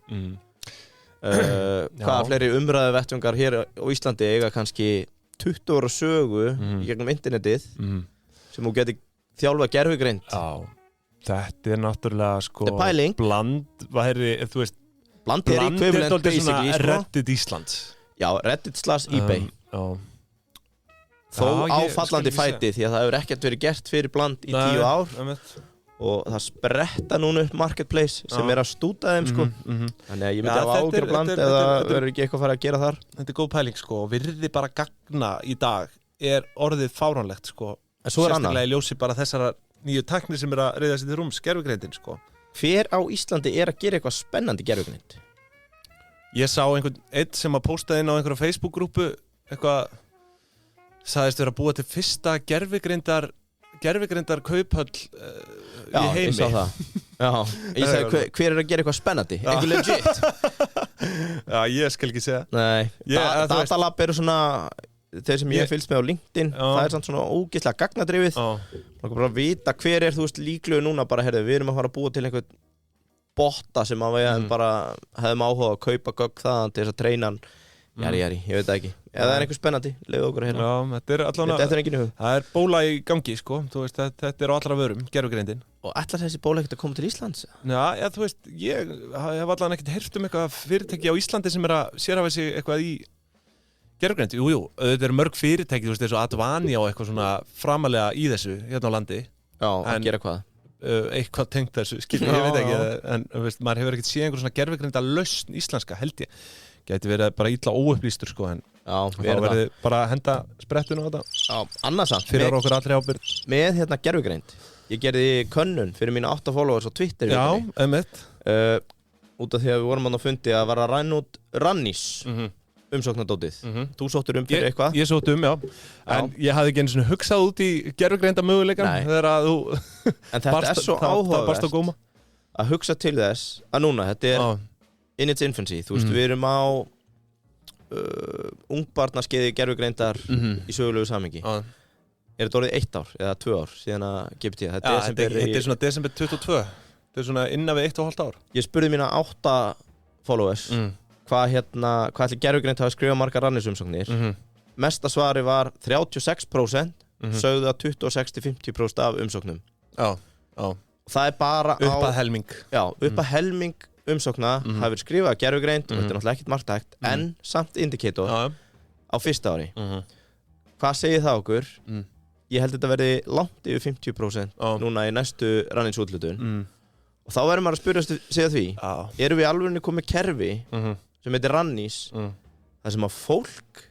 hvaða fleiri umræðu vettvangar hér á Íslandi eiga kannski 20 ára sögu í gegnum internetið sem þú geti þjálfa gervigreind Þetta náttúrulega sko Bland væri, þú veist Bland equivalent basically Reddit Íslands Já, Reddit/eBay Þó áfallandi fæti því að það hefur ekkert verið gert fyrir Bland í 10 ár og það spretta núna upp marketplace sem að stúta þeim sko þannig að ég myndi hafa ágjör Bland eða verður ekki eitthvað að fara að gera þar Þetta góð pæling sko og virði bara gagna í dag orðið fáránlegt sko sérstaklega í ljósi bara þessara nýju tækni sem að reiða sér til rúms, gervigreindin sko Hver á Íslandi að gera eitthvað spennandi gervigreind? Ég sá einn sem að postaði inn á einhverja Facebook-grúpu eitthvað sagðist vera að búa til fyrsta gervigreindar kauphöll í heimi ég sá það ég sagði hver að gera eitthvað spennandi eitthvað legit Já, ég skal ekki segja Nei, Datalab eru svona þeir sem ég fylgst með á LinkedIn það samt svona ógeðslega gagnadrifið maður kan bara vita hver þú veist líklegur núna bara við erum að fara að búa til einhvern botta sem við bara hefðum áhuga að kaupa gögn þaðan til þess að treyna hann ég veit það ekki eða það einhver spennandi, leiðu okkur hérna þetta enginn í hug það bóla í gangi sko, þú veist, þetta á allra vörum gervigreindin og ætlar þessi bóla ekkert að koma til Íslands? Já, þú veist, ég hef allan ekkert heyrt eitthvað fyrirtæki á Íslandi sem að sérhafa sig eitthvað í gervigreind, jú, þetta mörg fyrirtæki, þú veist, eins og Advani og eitthvað svona framalega í þessu hérna á landi að gera hvað? Eitthvað tengt þessu, ég veit ekki en veist, maður hefur ekkert séð einhver svona gervigreinda lausn íslenska, held ég gæti verið bara illa óupplýstur sko en þá verði bara að henda sprettunum á þetta annarsamt fyrir okkur allri ábyrgð með hérna gervigreind ég gerði könnun fyrir mína 8 followers á Twitter út af því að við vorum að fundi að vera að ræna út Rannís umsóknardótið þú sóttur fyrir eitthvað ég sótt já en ég hafði ekki einu svona hugsað út í gervigreinda möguleikann þegar að þú en þetta svo áhugavert að hugsa til þess að núna þetta in its infancy, þú veist, við erum á ungbarnaskeiði gervigreindar í sögulegu samhengi þetta orðið 1 ár eða 2 ár síðan að GPT þetta er svona desember 22 þetta er svona innan við 1,5 ár ég spurði mína 8 followers hvað ætli gervigreind hafa skrifað margar rannisumsóknir mesta svari var 36% sögðu að 26-50% af umsóknum það bara upp að helming upp að helming umsókna hafi verið skrifað gervigreind og þetta er náttúrulega ekkert marktækt en samt indikator á fyrsta ári hvað segir það okkur? Ég held þetta verði langt yfir 50% núna í næstu ranninsúthlutun og þá verður maður að spyrja sig að því erum við alveg komið kerfi sem heitir Rannís þar sem að fólk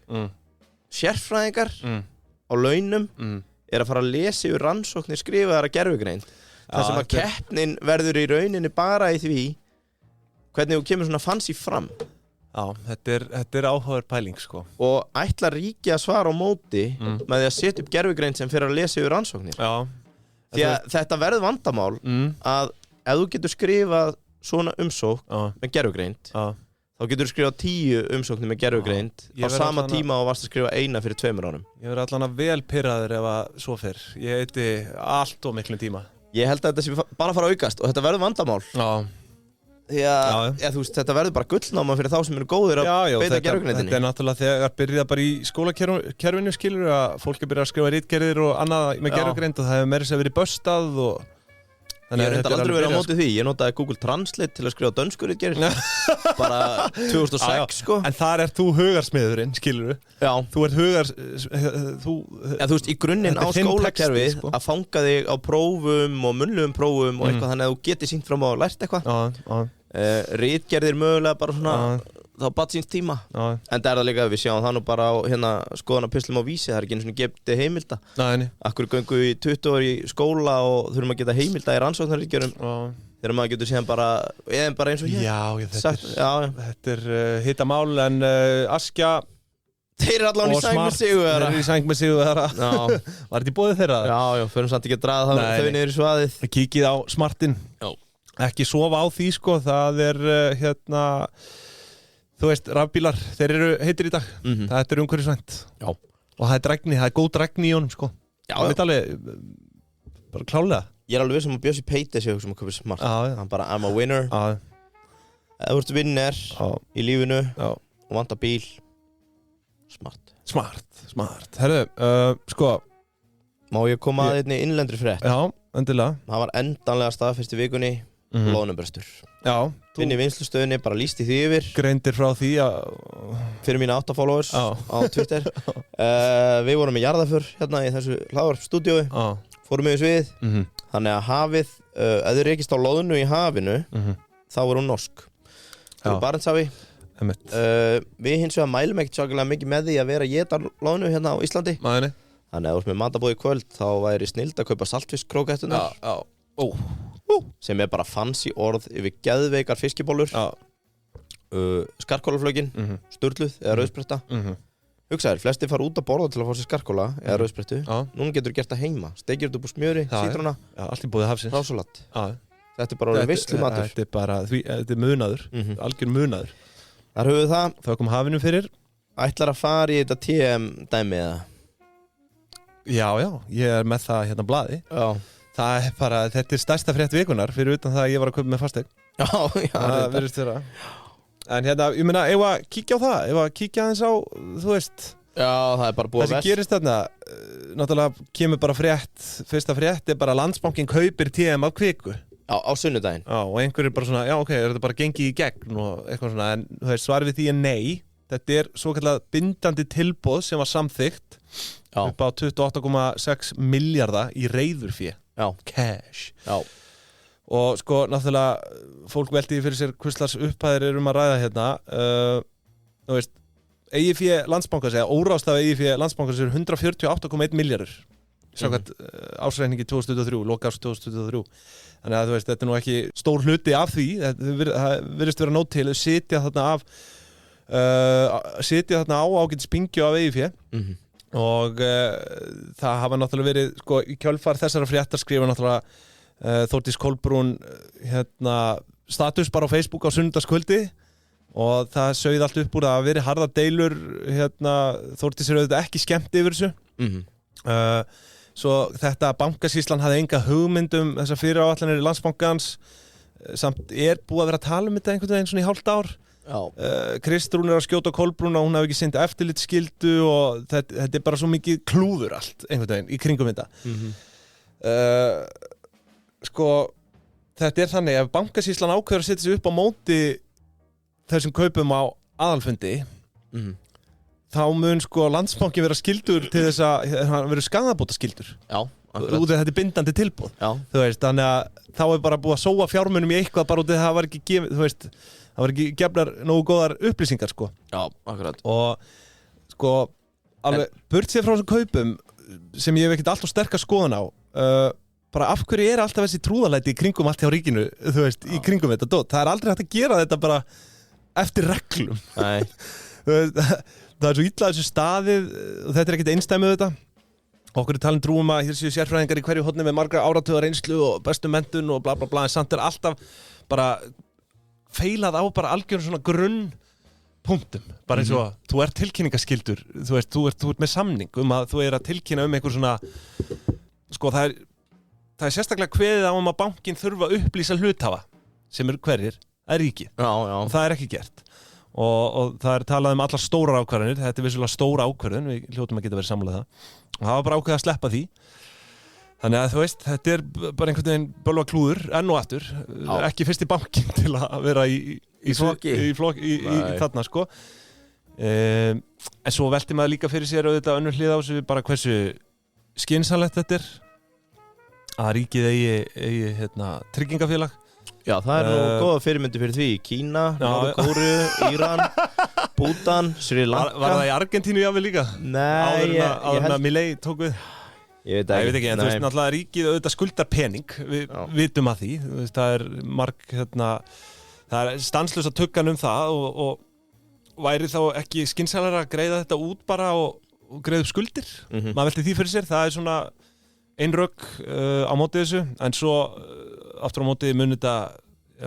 sérfræðingar á launum að fara að lesa yfir rannsóknir skrifaðar að gervigreind þar sem að keppnin verður í rauninni bara í því hvernig þú kemur svona fancy fram þetta er áhugaverð pæling sko og ætlar ríki að svara á móti með því að setja upp gervigreind sem fyrir að lesa yfir rannsóknir því að þetta verður vandamál að ef þú getur skrifað svona umsókn með gervigreind þá getur þú skrifað 10 umsóknir með gervigreind á sama tíma og varst að skrifa eina fyrir 2 árum ég verður allan að vel pirraður ef að svo fyrr ég heiti allt og miklum tíma ég held að þetta sé bara að fara að aukast og þetta verður vandamál því að þú veist, þetta verður bara gullnáma fyrir þá sem eru góðir að beita gervigreindinni þetta er náttúrulega þegar byrjað bara í skólakerfinu skilur að fólk byrjað að skrifa ritgerðir og annað með gervigreind og það hefur meira sér verið böstað og ég hef aldrei verið á móti því, ég notaði Google Translate til að skrifa dönsku ritgerðir bara 2006 sko en þar þú hugarsmiðurinn, skilur þú ert þú veist, í grunninn á skólakerfi að fanga þig á prófum og munnlegum prófum og eitthvað þannig að þú getur sýnt fram á að lært eitthvað ritgerðir mögulega bara svona þá bætt síns tíma en það er það líka, við sjáum það nú bara á skoðanapislum á Vísi, það er ekki einu svona getið heimilda akkur göngu í 20 ár í skóla og þurfum að geta heimilda í rannsóknarritgerðum þegar maður getur síðan bara eins og hér þetta er hitta mál en Askja þeir eru allan í sæng með sigurvegara var þetta í boði þeirra? já, förum samt ekki að draga þau niður í svaðið kíkið á smartinn ekki sofa á því sko, það er þú veist, rafbílar, þeir eru heitir í dag þetta er umhverfisvænt og það er drægni, það er góð drægni í honum sko það er alveg bara klálega ég er alveg viss að Bjössi Peiti sé sem að köpa smart hann bara, I'm a winner ef þú ert vinner í lífinu og vantar bíl smart herru, sko má ég koma að einni innlendri frétt já, endilega það var endanlega staðfest í vikunni loðnubrestur inn í vinslustöðinni, bara lýst í því yfir greindir frá því fyrir mína 8 followers á Twitter við vorum í jarðaför hérna í þessu hlaðvarpstúdíói fórum við svið þannig að hafið, ef þið rekist á loðnu í hafinu þá er hún norsk það er Barentshafi við hins vegar mælum ekkert sakalega mikið með því að vera að éta loðnu hérna á Íslandi þannig að ef þú ert með matabóð í kvöld þá væri snild að kaupa saltfiskrókettunar sem er bara fancy orð yfir geðveikar fiskibólur skarkólaflögin sturluð eða rauðspretta hugsaður, flesti fara út að borða til að fá sér skarkóla eða rauðsprettu núna getur þú gert það heima stekir þetta upp úr smjöri, sítróna allt í búið hafsins rásalat þetta er bara veislumatur þetta er munaður, algjör munaður þar höfum við það þá kom hafinu fyrir ætlar að fara í þetta TM dæmi eða já, ég er með það hérna blaði það er bara, þetta er stærsta frétt vikunar fyrir utan það að ég var að kaupa með fasteign Já, það virðist vera. En hérna, ég meina, ef að kíkja á það, ef að kíkja aðeins á, þú veist. Já, það er bara búið það sem gerist þarna, náttúrulega kemur bara fyrsta frétt bara Landsbankinn kaupir TM af Kviku. Já, á sunnudaginn. Já, og einhverjir bara svona, já ok, er þetta bara gengið í gegn og eitthvað svona, en þú veist, svarið við því nei. Þetta svokallað bindandi tilboð sem var samþykkt upp á 28,6 milljarða í reiðurfé. Já. Cash. Já. Og sko, náttúrulega, fólk veldi fyrir sér hvurslags upphæðir að ræða hérna. Þú veist, eigið fé Landsbankans, eða óráðstafað eigið fé Landsbankans 148,1 milljarður. Samkvæmt ársreikningi 2023, loka árs 2023. Þannig að þú veist, þetta nú ekki stór hluti af því. Það virðist vera nóg til að sitja þarna á ágætis pingju af eigið fé. Og það hafa náttúrulega verið, sko, í kjölfar þessara fréttar skrifa náttúrulega Þórdís Kolbrún status bara á Facebook á sunnudagskvöldi og það sauð allt upp úr að verið harða deilur Þórdís auðvitað ekki skemmt yfir þessu svo þetta bankasýslan hafði enga hugmynd þessar fyriráætlanir í Landsbankans samt búið að vera að tala þetta einhvern veginn svona í hálft ár Kristrún að skjóta Kolbrún og hún hafi ekki sinnt eftirlitsskyldu og þetta bara svo mikið klúður allt einhvern veginn í kringum þetta sko, þetta þannig ef bankasýslan ákveður að setja sig upp á móti þessum kaupum á aðalfundi þá mun sko Landsbanki vera skyldur til þess að hann verður skaðabóta skyldur út af þetta bindandi tilboð þú veist, þannig að þá bara búið að sóa fjármunum í eitthvað bara út af það var ekki gefið, þú veist það var ekki gefnar nógu góðar upplýsingar sko akkurat og sko, alveg burt sér frá þessum kaupum sem ég hef ekkert alltaf sterkar skoðun á bara af hverju alltaf þessi trúðalæti í kringum allt hjá ríkinu, þú veist, í kringum þetta dót. Það aldrei hægt að gera þetta bara eftir reglum. Nei. Það svo illa þessu staðið og þetta ekkert einstæmið þetta. Okkur talin trúum að hér séu sérfræðingar í hverju horni með margra áratuga reynslu og bestu menntun og bla bla bla, en samt alltaf bara feilað á bara algjörn svona grunnpunktum. Bara eins og þú tilkynningaskyldur, þú veist, þú ert með samning að þú að tilkynna einhver svona sko það er sérstaklega kveðið á að bankinn þurfa að upplýsa hluthafa sem hverjir, ríkið og það ekki gert og það talað alla stórar ákvarðanir, þetta vissulega stóra ákvörðun, við hljótum að geta verið sammála það og það var bara ákveðið að sleppa því þannig að þú veist, þetta bara einhvern veginn bölva klúður, enn og aftur ekki fyrst í bankinn til að vera í þarna sko en svo velti maður líka fyrir sér auðvitað önnur hlið á þessu bara hversu skynsamlegt þetta að ríkið eigi tryggingafélag. Já, það nú góða fyrirmyndi fyrir því. Kína, Norður-Kóreu, Íran, Bútan, Sri Lanka. Var það í Argentínu jáfnvel líka? Nei, áður en að Milei tók við? Ég veit ekki, en þú veist náttúrulega ríkið auðvitað skuldar pening, við vitum að því. Veist, það er stanslaust að tuggan það og væri þá ekki skynsamlegra að greiða þetta út bara og greiða upp skuldir. Maður velti því fyrir sér, það er svona einrögg á móti þessu en svo aftur á móti mun þetta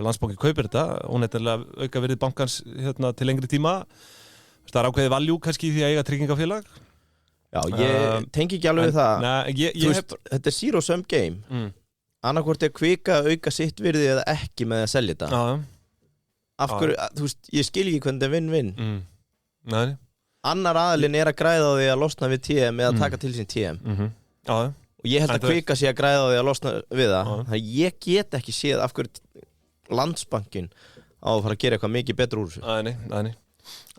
Landsbanki kaupir þetta og nefnilega auka verið bankans til lengri tíma það er ákveðið valjú kannski í því að eiga tryggingafélag Já, ég tengi ekki alveg það þetta er zero sum game annarkvort Kvika að auka sitt virði eða ekki með að selja þetta af hverju, þú veist, ég skil ekki hvernig þetta er vinn-vinn annar aðilinn að græða á því að losna við TM eða taka til sín TM og ég held að Kvika sé að græða á því að losna við það þannig að ég get ekki séð af hverju Landsbankinn á að fara að gera eitthvað mikið betur úr þessu Nei.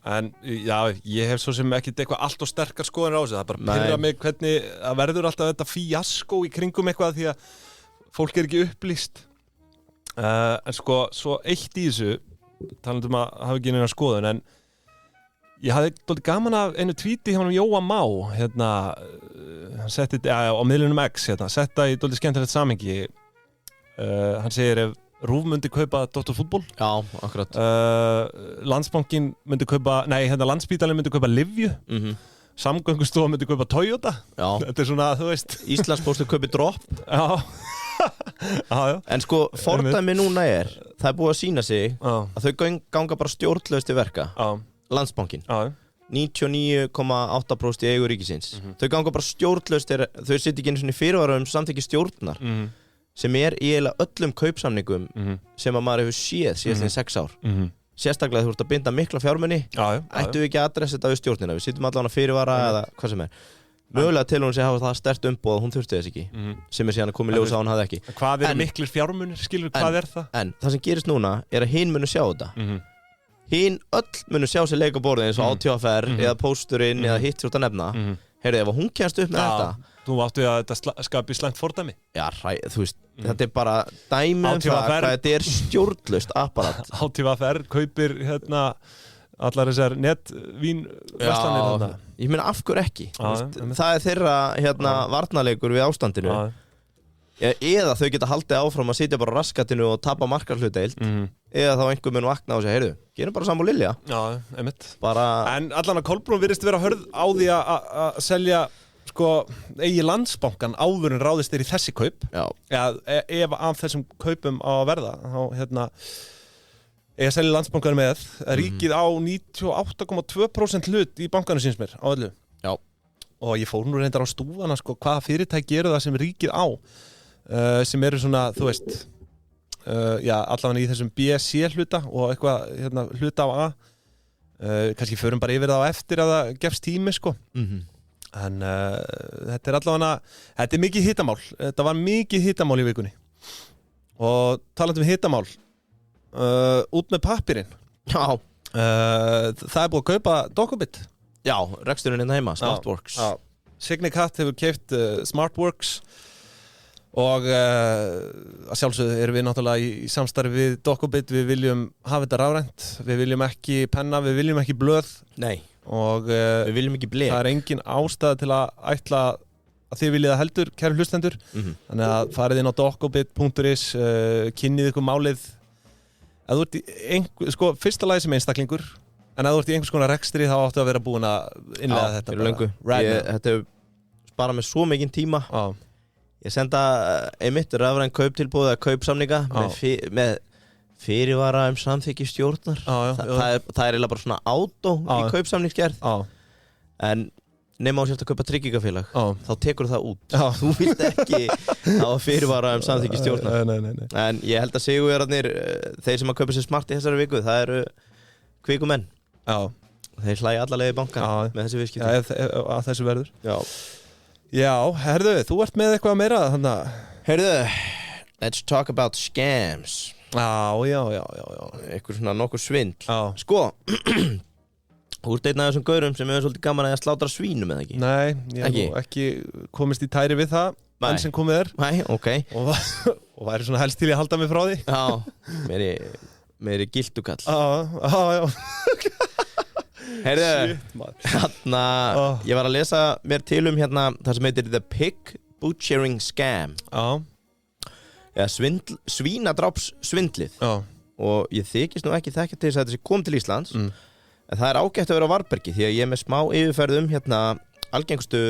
En já, ég hef svo sem ekkert eitthvað allt og sterkar skoðanir á þessu það er bara pyrra mig hvernig að verður alltaf þetta fíaskó í kringum eitthvað því að fólk ekki upplýst en sko, svo eitt í þessu talandi að hafa ekki neina skoðun en ég hafði dálítið gaman af einu tvíti hjá hann Jóa Má hann setti á miðlunum X setta í dálítið skemmtilegt samhengi hann segir ef RÚV myndi kaupa Dóttarfútból akkurat Landsbankinn myndi kaupa Landspítalinn myndi kaupa Livju Samgöngustofa myndi kaupa Toyota þetta er svona, þú veist Íslandspóstur kaupi Drop já. En sko, fordæmi núna það er búið að sýna sig að þau ganga bara stjórnlaust til verka Landsbankinn 99,8% í eigu ríkisins þau ganga bara stjórnlaust þau sitja ekki einu svona fyrirvara samþykki stjórnar sem í eiginlega öllum kaupsamningum sem að maður hefur séð síðast 6 ár sérstaklega þú ert að binda mikla fjármuni ættu við ekki að adressa þetta við stjórnina við sittum allan að fyrirvara eða hvað sem mögulega til hún sé hafa það sterkt umboð hún þurfti þess ekki sem síðan að koma í ljós að hún hafði ekki hvað miklir fjármunir, skilur hvað það? En það sem gerist núna að hinn munu sjá þetta hinn öll munu sjá sér leika borðið eins og ATFR eða pósturinn eða hitt svolítið að nefna heyrðu, ef hún kemst upp með þetta þú áttu að þetta skapi slæmt fordæmi já, þú veist, þetta bara dæmi það hvað þetta stjórnlaust apparat ATFR kaupir allar þessar netvín-verslanir ég meina af hverju ekki það þeirra varnarleikur við ástandinu eða þau geta haldið áfram að sitja bara á raskatinu og tapa markarhlutdeild eða þá einhver mun vakna og segja heyrðu, gerum bara Sam og Lilja en allan að Kolbrún virðist vera hörð á því að selja eigi Landsbankann áður en ráðist í þessi kaup ef af þessum kaupum á að verða þá eigi að selja Landsbankann með ríkið á 98,2% hlut í bankanum síns mér á öllu og ég fór nú reyndar á stúfana hvaða fyrirtæki eru það sem ríkið á sem eru svona, þú veist allavega í þessum BSC hluta og eitthvað hluta á A kannski förum bara yfir það á eftir að það gefst tími en þetta allavega þetta mikið hitamál þetta var mikið hitamál í vikunni og talandi hitamál út með pappirinn það búið að kaupa Dokubit já, reksturinn heima, Smartworks Signicat hefur keypt Smartworks og að sjálfsögðu erum við náttúrulega í samstarfi við Dokubit við viljum hafa þetta rafrænt við viljum ekki penna, við viljum ekki blöð nei og við viljum ekki blek það engin ástæða til að ætla að þið viljið það heldur, kæru hlustendur þannig að farið inn á dokubit.is kynnið ykkur málið að þú ert fyrsta lagi sem einstaklingur en að þú ert í einhvers konar rekstri þá áttu að vera búin að innlega þetta þetta hefur sparað mér svo mikinn tíma ég senda einmitt rafræn kauptilboð eða kaupsamninga með fyrirvara samþykki stjórnar það er eiginlega bara svona átó í kaupsamningsgerð en nema á sérst að kaupa tryggingafélag þá tekur það út þú vilt ekki hafa fyrirvara samþykki stjórnar nei. En ég held að sigurverðarnir þeir sem að kaupa sér smart í þessari viku það eru kvikumenn þeir hlæja alla leið í bankan með þessi viðskipti að þessu verður já, herðu, þú ert með eitthvað meira herðu, let's talk about scams já eitthvað svona nokkuð svindl sko þú ert einn af þessum gaurum sem hefur svolítið gaman að slátra svínum eða ekki nei, ég hef ekki komist í tæri við það enn sem komið er nei, okay. og væri svona helst til ég að halda mig frá því já, meiri gildukall já heyrðu, ég var að lesa mér til það sem heitir The Pig Butchering Scam eða svínadrápssvindlið og ég þykist nú ekki þekkja til þess að þetta sé kom til Íslands en það er ágætt að vera á varbergi því að ég er með smá yfirferð algengstu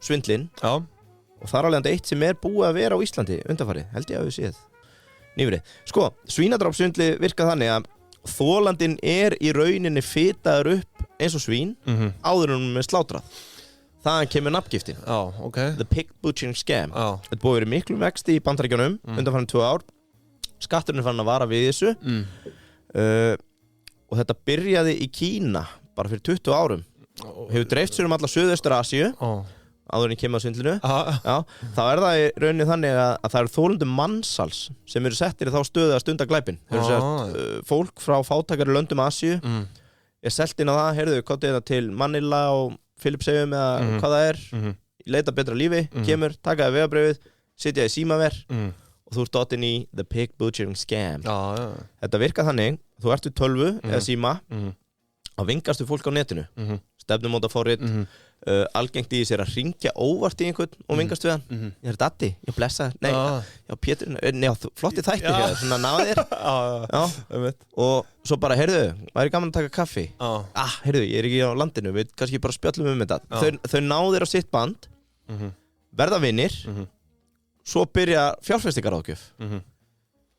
svindlin og þar alveg eitt sem er búið að vera á Íslandi undanfarið, held ég að við séð nýfrið. Sko, svínadrápssvindlið virkað þannig að þolandinn er í rauninni fitaður upp eins og svín áður en með slátrað þaðan kemur nafngiftin The Pig Butchering Scam þetta búið verið miklu vexti í Bandaríkjunum undanfarið 2 ár skatturinn fann að vara við þessu og þetta byrjaði í Kína bara fyrir 20 árum hefur dreift sér alla Suðaustur-Asíu áður en kemur að svindlinu þá er það í rauninni þannig að það eru þolendum mannsals sem eru settir í þá stöðu að stunda glæpinn fólk frá fátækari löndum Asíu er selt inn á það, heyrðu, komdu þetta til Manila og Filipseyjum eða hvað það er leita betra lífi, kemur, takaði vegabréfið sitja í símaver og þú ert dottinn í The Pig Butchering Scam þetta virkar þannig, þú ert við tölvu eða síma að vingastu fólk á netinu stefnumótaforrit algengt í sér að ringja óvart í einhvern og vingast við hann ég er Datti, ég blessa, nei, já Pétur já, flotti þætti hér, svona náðir og svo bara, heyrðu, væri gaman að taka kaffi heyrðu, ég er ekki á landinu, við kannski bara spjöllum þetta þau náðir á sitt band verða vinir svo byrja fjárfestingaráðgjöf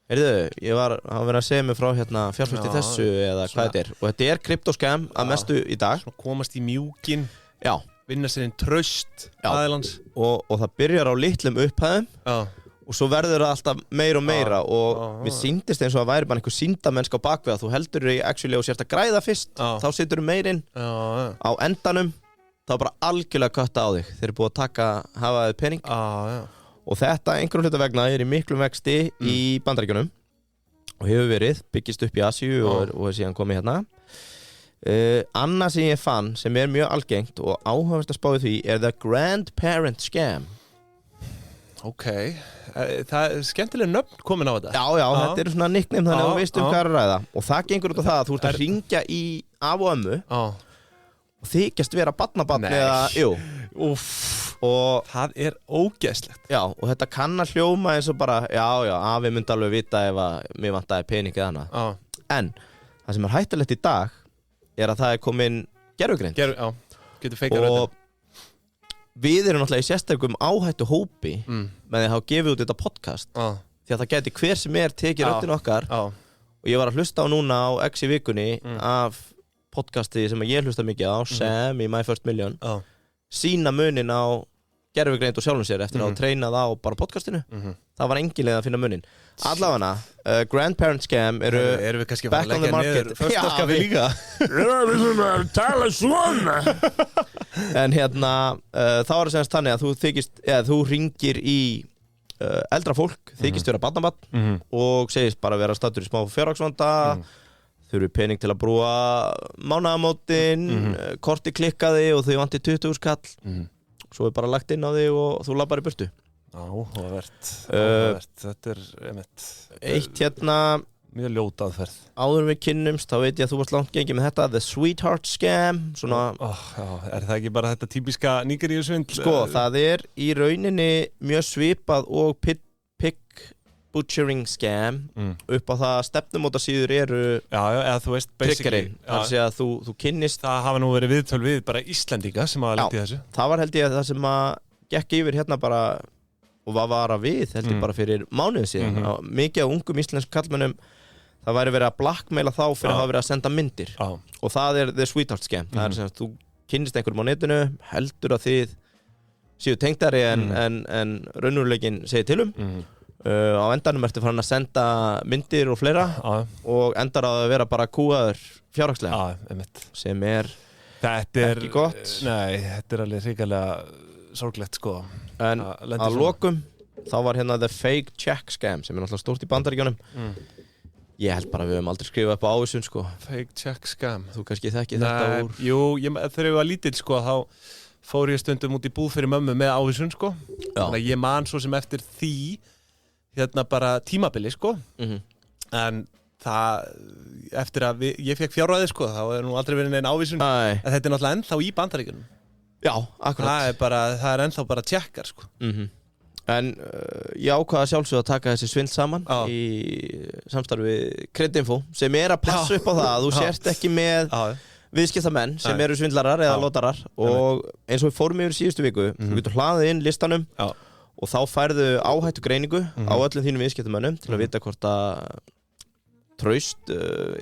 heyrðu, ég var að vera að segja mig frá fjárfesti þessu eða hvað þetta er og þetta er kryptoskam að mestu í dag svona komast í mjúkin já vinna sér einn traust aðeins og það byrjar á litlum upphæðum og svo verður það alltaf meira og meira og mér sýndist eins og að væri bara einhver sýndamennsk á bakvið að þú heldur þig actually og sért að græða fyrst þá situr þú meirinn á endanum þá bara algjörlega kötta á þig þeir eru búið að hafa þið pening og þetta einhverjum hluta vegna er í miklum vexti í Bandaríkjunum og hefur verið, byggist upp í Asíu og er síðan komið hérna annað sem ég fann sem er mjög algengt og áhugavert að spá í því er the grandparent scam Ok, það er skemmtilega nöfn komin á þetta Já, þetta eru svona nickname þannig að þú veist hvað er að ræða og það gengur út á það að þú ert að hringja í af og ömmu og þykjast vera barnabarn eða, og það er ógeðslegt Já, og þetta kann að hljóma eins og bara afi myndi alveg vita ef að mér vantaði pening eða annað en það sem er hættulegt í dag er að það er komin gervigreind getur feikað röddina Við erum náttúrulega í sérstökum áhættu hópi með því að hafa gefið út þetta podcast því að það geti hver sem er tekið röddina okkar og ég var að hlusta á núna á X í vikunni af podcasti sem ég hlusta mikið á Sam í My First Million sína munin á gervigreind og sjálfum sér eftir að hafa treinað á bara podcastinu það var engin leið að finna munin allavega grandparent scam eru við kannski back on the market Föstaskaffi líka Við þurfum að tala svona En hérna þá er það semst þannig að þú hringir í eldra fólk þykist vera barnabarn og segist bara vera staddur í smá fjárhagsvanda þurfi pening til að brúa mánaðamótin korti klikkaði og þau vanti 20 skall svo er bara lagt inn á þig og þú labbar í burtu Áhugavert Þetta er eitt hérna mjög ljót aðferð áður við kynnumst, þá veit ég að þú varst langt gengið með þetta the sweetheart scam svona er það ekki bara þetta típiska Nígeríusvindl sko, það er í rauninni mjög svipað og pig butchering scam upp á það að stefnumótasíður eru eða þú veist triggerinn, þar sé að þú kynnist það hafa nú verið viðtöl við bara Íslendinga sem hafa lent í þessu það var held ég að það sem að gekk yfir hérna bara og var að við held ég bara fyrir mánuði síðan mikið af ungum íslenskum kallmönnum það væri verið að blackmaila þá fyrir að hafa verið að senda myndir og það er the sweetheart scam það er sem að þú kynnist einhverjum á netinu heldur að þið séu tengdari en raunveruleikinn segir til á endanum ertu farin að senda myndir og fleira og endar að vera bara kúaður fjárhagslega sem er ekki gott Nei, þetta er alveg hrikalega sorglegt sko en að lokum þá var hérna the fake check scam sem er náttúrulega stórt í Bandaríkjunum ég held bara að við höfum aldrei skrifað upp á ávísun sko fake check scam þú kannski þekkið þetta úr jú, þegar ég var lítill sko þá fór ég stundum út í búð fyrir mömmu með ávísun sko þannig að ég man svo sem eftir því hérna bara tímabili sko en það eftir að ég fekk fjárræði sko þá er nú aldrei verið neinn ávísun en þetta er náttúrulega ennþá í Bandaríkjunum Já, akkurat það er ennþá bara tjekkar sko En ég ákvaða sjálfsög að taka þessi svindl saman í samstarfi Kreditinfo sem er að passa upp á það að þú sért ekki með viðskiptamenn sem eru svindlarar eða lotarar og eins og við fórum yfir síðustu viku þú getur hlaðið inn listanum og þá færðu áhættu greiningu á öllum þínum viðskiptamönnum til að vita hvort að traust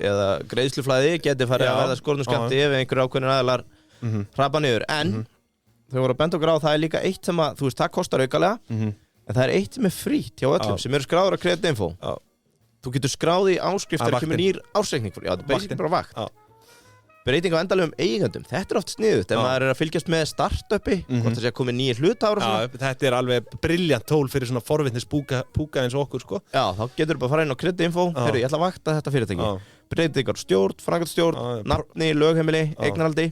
eða greiðsluflæði geti farið að verða skornum skammti ef einhverjir ákveðnir aðilar hrapa niður en þau voru að benda okkur á það er líka eitt sem að þú veist það kostar aukalega en það er eitt sem er frítt hjá öllum sem eru skráður á Kreditinfo þú getur skráð í áskrift þegar kemur nýr ársreikning já þetta er basically bara vakt breyting á endalegum eigendum þetta er oft sniðugt ef maður er að fylgjast með startupi hvort það sé að koma nýjir hluthafar og svona þetta er alveg brilljant tól fyrir svona forvitnis púka eins og okkur sko já þá getur þú bara að fara inn á Kreditinfo ég ætla að vakta þetta fyrirtæki breytingar stjórn, framkvæmdastjórn, nafni, lögheimili, eignarhaldi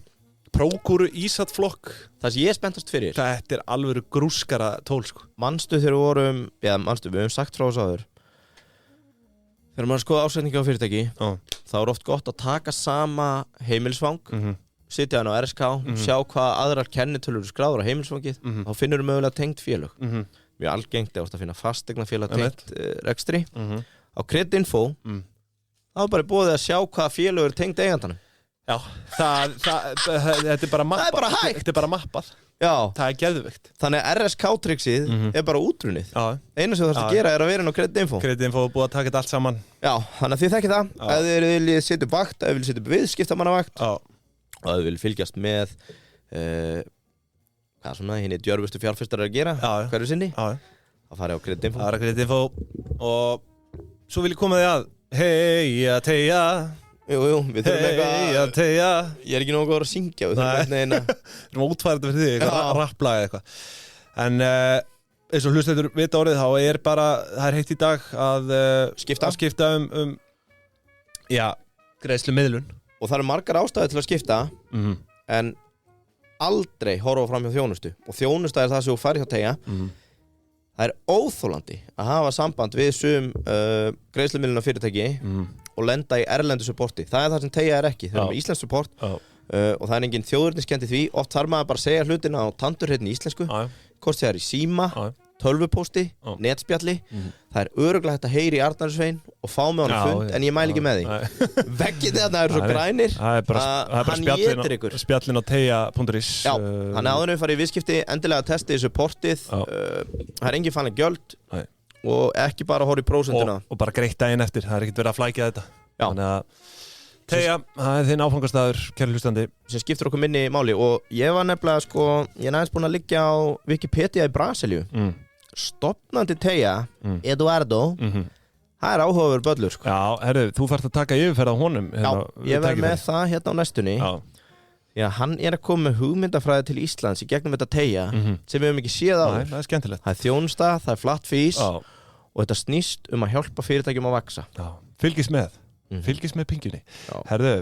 Prókúru Ísatflokk það sem ég er spenntast fyrir þetta er alveg grúskara tól sko manstu þegar við vorum við höfum sagt frá þessu áður þegar maður skoða ásetninga á fyrirtæki þá er oft gott að taka sama heimilisfang sitja hann á RSK sjá hvað aðrar kennitölur eru skráður á heimilisfangið þá finnur við mögulega tengt félög mjög algengt að finna fasteignafélag tengt rekstri á Kreditinfo þá er bara búið að sjá hvað félög eru tengt eigandanum Já, þetta er bara mappað. Það er bara hægt. Þetta er bara mappað. Já. Það er geðveikt. Þannig að RSK-trixið er bara útrunnið. Já. Einu sem þú þarfst að gera er að vera inn á Kreditinfo. Kreditinfo er búið að taka þetta allt saman. Já, þannig að þið þekkið það. Ef þið viljið setja upp vakt, ef þið viljið setja upp viðskiptamannavakt og ef þið viljið fylgjast með hvað svona hinn djörfustu fjárfestar að gera hverju sinni. Það farið á Kreditinfo. Það er Kreditinfo. Og svo vil ég koma því að Heia Teija. Jú, við þurfum eitthvað. Heia Teija. Ég er ekki nógu góður að syngja. Við þurfum eitthvað Við erum útfærið fyrir því, eitthvað rapplag eða eitthvað. En eins og hlustendur vita orðið, þá er bara, það er heitt í dag að skipta já, greiðslumiðlun. Og það eru margar ástæður til að skipta, en aldrei horfa fram hjá þjónustu. Og þjónusta er það sem þú færð hjá Teija. Það er óþolandi að hafa samband við sum greiðslumiðluna fyrirtæki og lenda í erlendu supporti. Það er það sem Teija er ekki. Það er með íslenskt support og það er engin þjóðurniskendi því. Oft þarf maður bara að segja hlutina á tandurhreitni íslensku. Hvort það er í síma, tölvupósti, netspjalli. Það er örugglega hægt að heyri í Arnarsvein og fá með honum fund, en ég mæli ekki með því. Veggirnir þarna eru svo grænir að hann étir ykkur. Spjallin á teija.is. Já, hann er áður en við farið í viðskipti, endilega testið supportið. Það er engin fannleg gjöld og ekki bara horfa í prósentuna. Og bara greitt daginn eftir, það er ekkert verið að flækja þetta. Þannig að Teija, það er þinn áfangastæður, kæri hlustandi. Sem skiptir okkur minni máli og ég var nefnilega ég er næst búinn að liggja á Wikipedia í Brasilíu. Stofnandi Teija, Eduardo, það er áhugaverður böllur. Já, herru, þú færst að taka yfirferð á honum. Já, ég verð með það hérna á næstunni. Já, hann er að koma með hugmyndafræði til Íslands í gegnum þetta Teija sem við höfum ekki séð áður. Nei, það er skemmtilegt. Það er þjónusta, það er flatt fís og þetta snýst að hjálpa fyrirtækjum að vaxa. Já, fylgist með pingjunni. Herðu,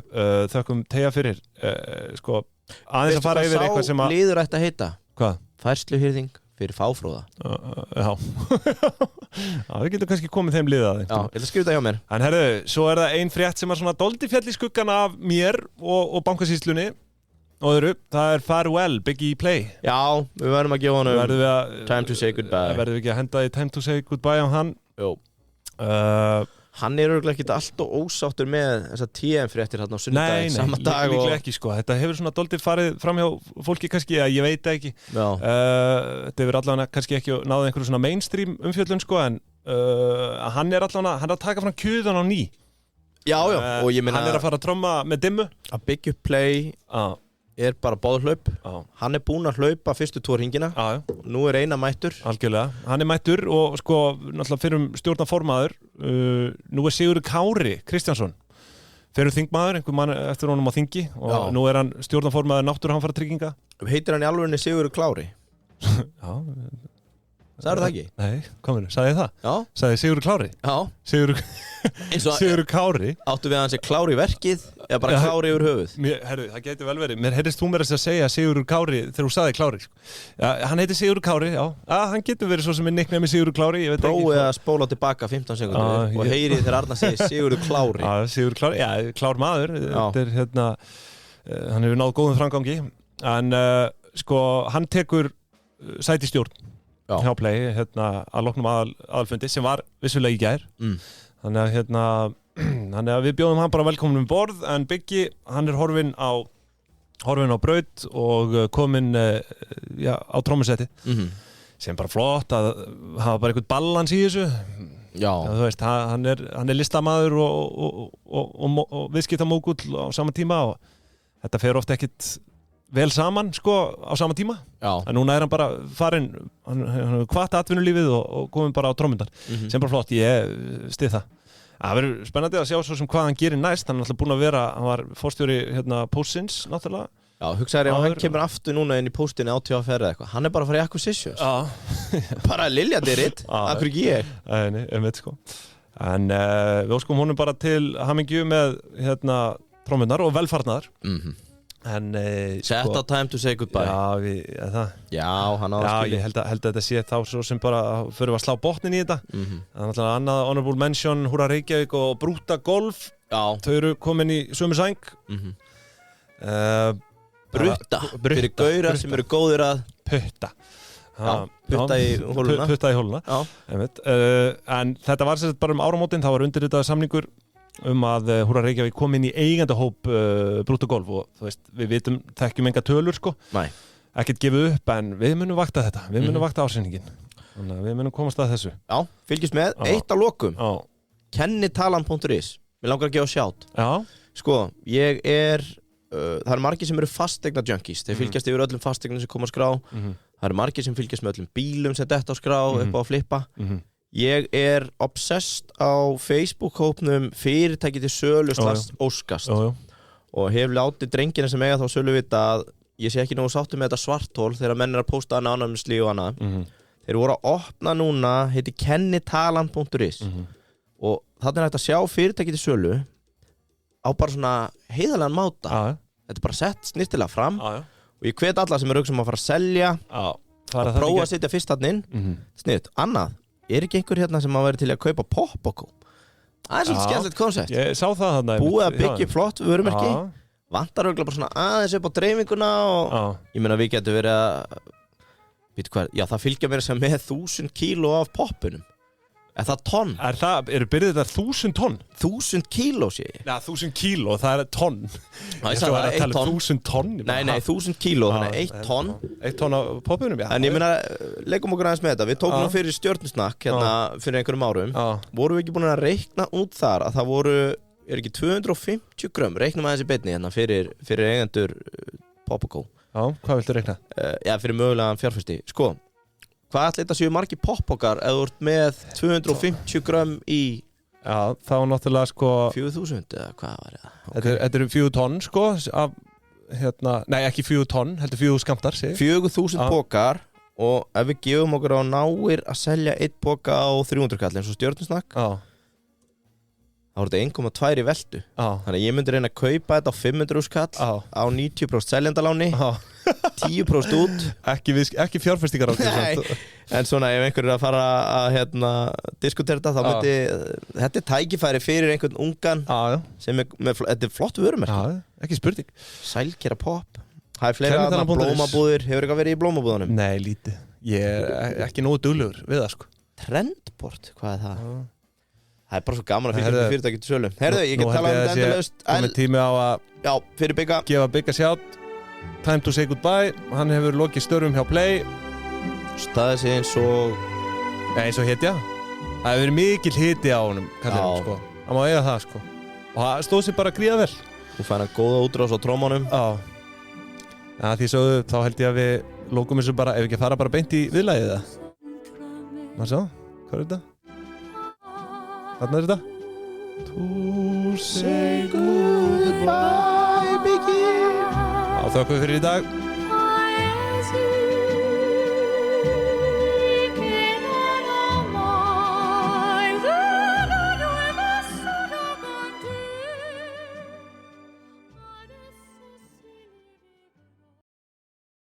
þökkum Teija fyrir aðeins að fara yfir eitthvað sem að sá liður ætti að heita? Hvað? Færsluhirðing fyrir fáfróða. Já, við getum kannski komið þeim liðað. Já, ég ætla að skrifa það hjá mér. En herðu, svo er það ein frétt sem er svona dálítið fjall í skuggan af mér og bankasýslunni og öðru, það er Farewell, Biggie Play. Já, við verðum að gefa honum Time to say goodbye. Verðum við ekki að henda í Time to say goodbye á hann? Jú. Hann er örugglega ekkert alltof ósáttur með þessar TM-fréttir hérna á sunnudaginn sama dag. Nei, líklega ekki Þetta hefur svona dálítið farið fram hjá fólki kannski, ég veit ekki. Þetta hefur allavega kannski ekki náðið einhverju svona mainstream umfjöllun en hann er allavega, hann er að taka fram kjöðan á ný. Já, og ég meina hann er að fara að tromma með dimmu. Að Big Up Play er bara báðhlaup. Hann er búinn að hlaupa fyrstu 2 hringina. Nú er eina mættur. Algjörlega, hann er mættur og náttúrulega fyrrum stjórnarformaður. Nú er Sigurður Kári Kristjánsson fyrrum þingmaður, einhver mann eftir honum á þingi og nú er hann stjórnarformaður náttúruhamfaratrygginga. Heitir hann í alvörunni Sigurður Klári? Já. Sagður það ekki? Nei, hvað meður, sagði ég það? Já. Sagði Sigurður Klári? Já. Sigurður Kári? Áttu við að hann sé Klári verkið eða bara Klári yfir höfuð? Herru, það getur vel verið. Mér heyrðist þú mér að segja Sigurður Kári þegar þú sagði Klári. Já, hann heitir Sigurður Kári, já. Hann getur verið svo sem er nickname Sigurður Klári, ég veit ekki. Prófið að spóla tilbaka 15 sekundur og heyrið þegar Arnar segir Sigurður Klári. Já, Sigurður Klári, já, klár maður. Þetta er hann hefur náð góðum framgangi. En hann tekur sæti í stjórn hjá Play að loknum aðalfundi sem var vissulega í gær. Þannig að við bjóðum hann bara velkomin um borð en Biggie, hann er horfinn á braut og kominn á trommusetti sem bara flott að hafa bara eitthvað balans í þessu. Já, þú veist, hann er listamaður og viðskiptamógull á sama tíma og þetta fer oft ekkit vel saman á sama tíma. En núna er hann bara farinn, hann hefur hvatt atvinnulífið og komin bara á trommundar sem bara flott, ég styð það. Það verður spennandi að sjá svo sem hvað hann gerir næst. Hann er alltaf búinn að vera, hann var forstjóri Póstsins náttúrulega. Já, hugsaður ef hann kemur aftur núna inn í póstinni á TFR eða eitthvað. Hann er bara að fara í acquisitions. Bara Lilja dyrrit, akkur ekki ég. Nei, veit En við óskum honum bara til hamingju með trommundar og velfarnaðar. En Set á Time to say goodbye. Já, það. Já, hann á að skilja. Já, ég held að þetta sé þá svo sem bara fyrir að slá botnin í þetta. Það er náttúrulega annað honorable mention, Húra Reykjavík og Brúta Golf. Já. Þau eru komin í sömu sæng. Brúta, fyrir gauðra sem eru góðir að putta. Putta í hóluna. Putta í hóluna. En þetta var sérst bara áramótin, þá var undirritaður samningur að Húra Reykjavík kom inn í eigandahóp Brúta Golf og þú veist, við þekkjum enga tölur Nei. Ekkert gefið upp en við munum vakta þetta, við munum vakta ársyningin þannig að við munum komast að þessu. Já, fylgjast með, eitt á lokum kennitalan.is, mér langar að gefa sjátt. Það er margir sem eru fasteigna junkies, þeir fylgjast yfir öllum fasteignum sem koma að skrá. Það Það eru margir sem fylgjast með öllum bílum sem detta á skrá upp á flippa. Ég obsessed á Facebook-hópnum fyrirtæki til sölu óskast og hef látið drengina sem eiga þá sölu vita að ég sé ekki nógu sáttur með þetta svarthól þegar menn að posta anonymously og annað. Þeir voru að opna núna, heiti kennitalan.is og þarna hægt að sjá fyrirtæki til sölu á bara svona heiðarlegan máta. Þetta bara sett snirtilega fram og ég hvet alla sem hugsa að fara að selja að prófa að setja fyrst þarna inn. Sniðt. Annað, ekki einhver hérna sem að vera til að kaupa Popoko? Það svolítið skemmtilegt koncept. Ég sá það þarna. Búið að byggja flott vörumerki. Vantar örugglega bara svona aðeins upp á dreifinguna og ég meina við getum verið að veitu hvað, já það fylgja mér sem með 1000 kíló af poppunum. Það tonn? Eru byrðið þetta 1000 tonn? 1000 kíló sé ég. Já, 1000 kíló, það tonn. Ég sagði það 1 tonn. 1000 tonn? Nei, 1000 kíló, þannig 1 tonn. 1 tonn af poppunum, já. En ég meina, leikum okkur aðeins með þetta. Við tókum nú fyrir stjörnusnakk hérna fyrir einhverjum árum. Vorum við ekki búin að reikna út þar að það voru, ekki 250 grömm, reiknum aðeins í beinni hérna fyrir eigendur Popoko. Já, hvað viltu reikna? Já, fyrir mögulegan fjárfesti. Sko, hvað ætli þetta séu margir poppokar ef þú ert með 250 grömm í Já, þá náttúrulega sko 4000 eða hvað var það? Þetta eru 4 tonn sko af, nei ekki 4 tonn, heldur 4 skammtar 4000 pokar og ef við gefum okkur á náir að selja 1 poka á 300 kall eins og stjörnusnakk þá er þetta 1,2 í veldu þannig að ég myndi reyna að kaupa þetta á 500 kall á 90% seljendaláni 10% út ekki fjárfestingar á en svona ef einhver að fara að diskutera þetta þá myndi þetta tækifæri fyrir einhvern ungan sem þetta flott vörumerki ekki spurning sælkera pop það fleira blómabúðir hefur eitthvað verið í blómabúðunum? Nei, lítið ég ekki nógu duglegur við það sko Trendport, hvað það? Það bara svo gaman að fylgja fyrirtæki til sölu Herðu, ég get talað þetta endalaust komið tími á að já, fyrir Bigga gefa Bigga sjátt Time to say goodbye hann hefur lokið störfum hjá Play staðið sig eins og hitja það hefur verið mikil hiti á honum sko. Það má eiga það sko. og það stóð sér bara gríða vel Þú fær hann góða útrás á trómunum því sögðu þá held ég að við lókum þessu bara ef ekki fara bara beint í viðlagið það maður sjá, hvað er þetta? Þarna er þetta To say goodbye Biggie Þökkum við fyrir í dag